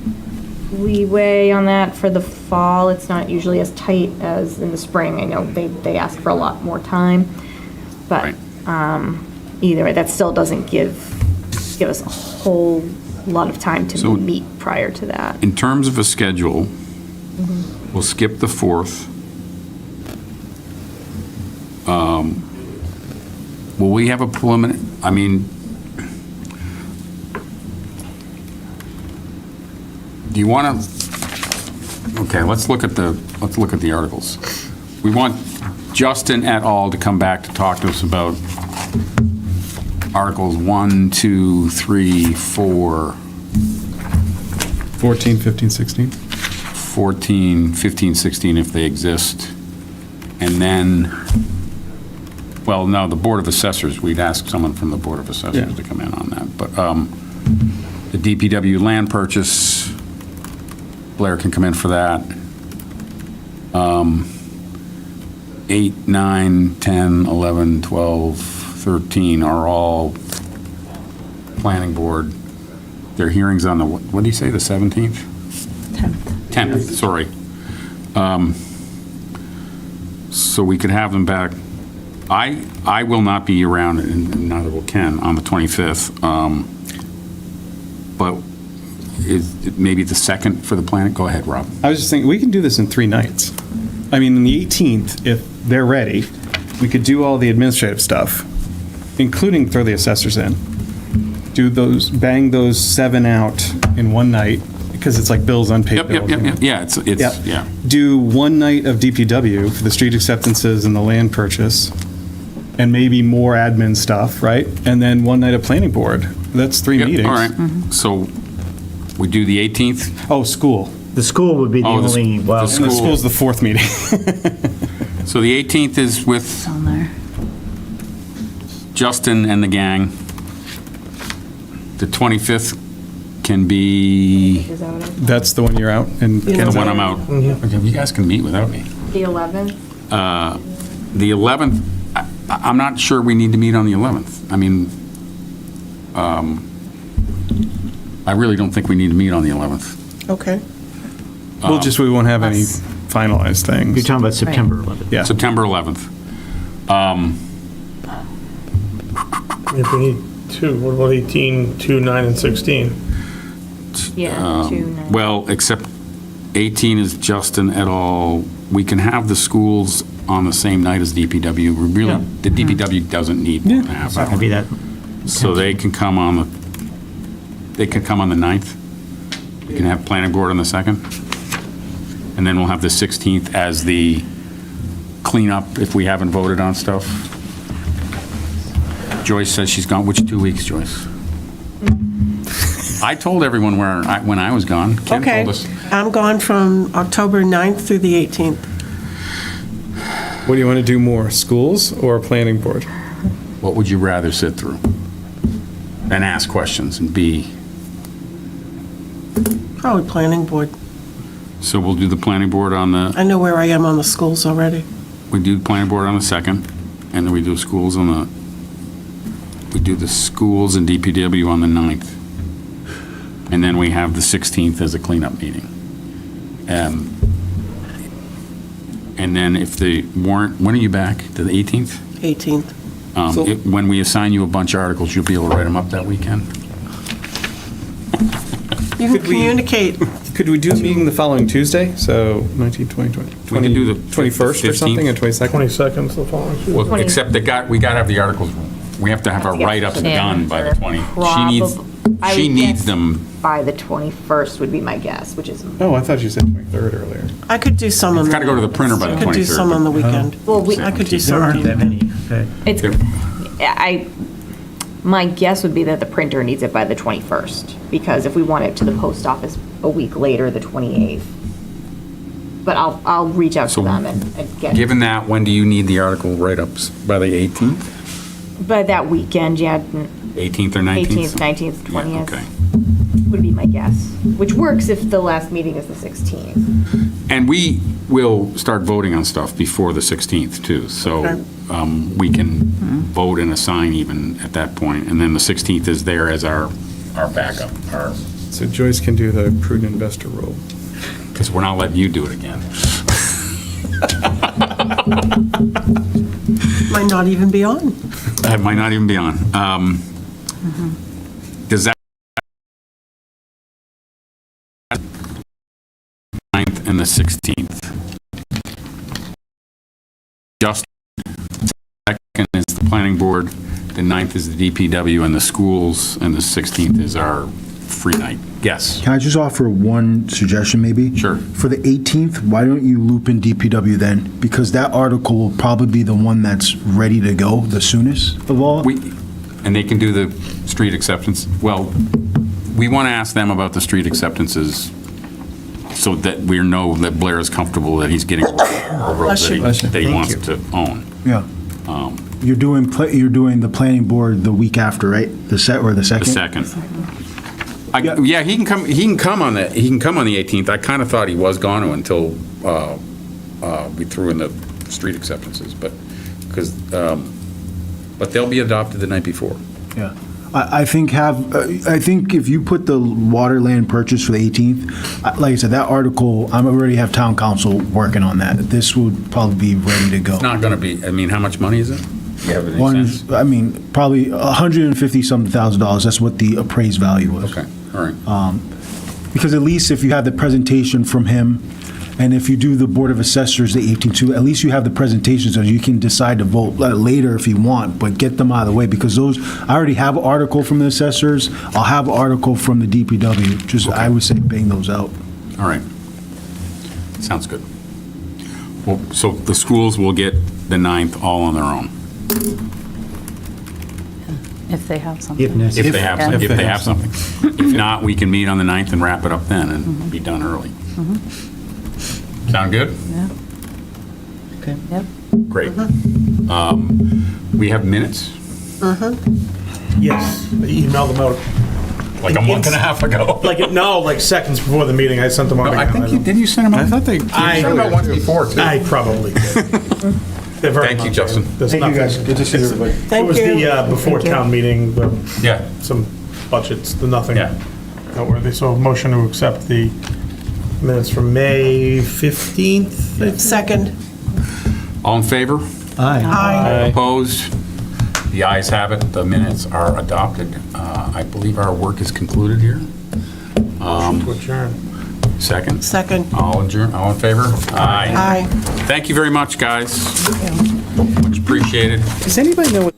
leeway on that for the fall. It's not usually as tight as in the spring. I know they ask for a lot more time, but either way, that still doesn't give us a whole lot of time to So- meet prior to that. In terms of a schedule, we'll skip the 4th. Will we have a preliminary, I mean, do you want to, okay, let's look at the articles. We want Justin et al. To come back to talk to us about Articles 1, 2, 3, 4, 14, 15, 16. 14, 15, 16, if they exist. And then, well, no, the Board of Assessors, we'd ask someone from the Board of Assessors Yeah. to come in on that. But the DPW land purchase, Blair can come in for that. 8, 9, 10, 11, 12, 13 are all planning board. Their hearings on the, what do you say, the 17th? 10th, sorry. So we could have them back. I will not be around, and neither will Ken, on the 25th. But is it maybe the 2nd for the planning? Go ahead, Rob. I was just thinking, we can do this in 3 nights. I mean, on the 18th, if they're ready, we could do all the administrative stuff, including throw the assessors in. Bang those 7 out in one night, because it's like bills, unpaid bills. Yeah, it's, yeah. Do one night of DPW for the street acceptances and the land purchase, and maybe more admin stuff, right? And then one night of planning board. That's 3 Yep, meetings. all right. So we do the 18th? Oh, school. The school would be the Oh, the only, well, the And the School. school's the 4th meeting. So the 18th is with On there. Justin and the gang. The 25th can be Is that what it- That's the one you're out, and Yeah. the Ken's one out. I'm out. Okay, you guys can meet without me. The 11th? The 11th, I'm not sure we need to meet on the 11th. I mean, I really don't think we need to meet on the 11th. Okay. we won't have any Us. finalized things. You're talking about September 11th. Yeah. September 11th. If we need two, what about 18, 2, 9, and 16? Yeah, 2/9. Well, except 18 is Justin et al. We can have the schools on the same night as DPW. We really, the DPW doesn't need more than a half hour. Maybe that, So they can come on the 9th. We can have planning board on the 2nd. And then we'll have the 16th as the cleanup if we haven't voted on stuff. Joyce says she's gone. Which 2 weeks, Joyce? I told everyone when I was gone. Ken Okay, told us. I'm gone from October 9th through the 18th. What do you want to do more, schools or planning board? What would you rather sit through? And ask questions and be, Probably planning board. so we'll do the planning board on the, I know where I am on the schools already. we do the planning board on the 2nd, and then we do schools on the, we do the schools and DPW on the 9th. And then we have the 16th as a cleanup meeting. And then if the warrant, when are you back? To the 18th? 18th. When we assign you a bunch of articles, you'll be able to write them up that weekend? You can communicate. Could we do a meeting the following Tuesday? So 19, 20, 20, We can do the 21st or something, 15th. and 22nd? 22nd, the following Tuesday. Well, except we got to have the articles, we have to have our write-ups done by the 20th. She needs them. By the 21st would be my guess, which is, Oh, I thought you said 23rd earlier. I could do some on the... It's gotta go to the printer by the I could do 23rd. some on the weekend. well, I could do there aren't that some. many. Okay. it's, my guess would be that the printer needs it by the 21st, because if we want it to the post office a week later, the 28th. But I'll reach out to So, them and get, Given that, when do you need the article write-ups? By the 18th? by that weekend, yeah, 18th or 19th? 18th, 19th, Yeah, 20th. okay. Would be my guess, which works if the last meeting is the 16th. And we will start voting on stuff before the 16th, too. So Okay. we can vote and assign even at that point. And then the 16th is there as our backup, So Joyce can do the prudent investor role. because we're not letting you do it again. Might not even be on. That might not even be on. Does that 9th and the 16th? Just second is the planning board, the 9th is the DPW and the schools, and the 16th is our free night. Yes, Can I just offer one suggestion, maybe? Sure. For the 18th, why don't you loop in DPW then? Because that article will probably be the one that's ready to go the soonest of all. and they can do the street acceptance. Well, we want to ask them about the street acceptances so that we know that Blair is comfortable that he's getting a road that he wants to own. Yeah. You're doing the planning board the week after, right? The second? The second. Yeah, he can come on the 18th. I kind of thought he was going to until we threw in the street acceptances, but they'll be adopted the night before. Yeah. I think if you put the water land purchase for the 18th, like I said, that article, I already have town council working on that. This would probably be ready to go. It's not going to be, I mean, how much money is it? You have any sense? Probably $150-something thousand. That's what the appraised value was. Okay, all right. Because at least if you have the presentation from him, and if you do the Board of Assessors, the 18th too, at least you have the presentation, so you can decide to vote later if you want, but get them out of the way, because those, I already have an article from the assessors, I'll have an article from the DPW, just, I would say bang those out. All right. Sounds good. Well, so the schools will get the 9th all on their own. If they have something. If necessary. If they have something. If not, we can meet on the 9th and wrap it up then and be done early. Sound good? Yeah. Okay. Yep. Great. We have minutes, Yes, I emailed them out. like a month and a half ago. Like seconds before the meeting, I sent them out. No, I again. think didn't you send them out? I thought they. You sent them out once before, too. I probably did. They're very Thank you, much- Justin. There's Thank you, nothing- guys. Good to see everybody. It Thank was you. the before town meeting, Yeah. some budgets, the nothing Yeah. noteworthy. So motion to accept the Minutes from May 15th, I think. Second. All in favor? Aye. Aye. Opposed? The ayes have it, the minutes are adopted. I believe our work is concluded here. To adjourn. Second? Second. All in favor? Aye. Aye. Thank you very much, guys. Much appreciated. Does anybody know what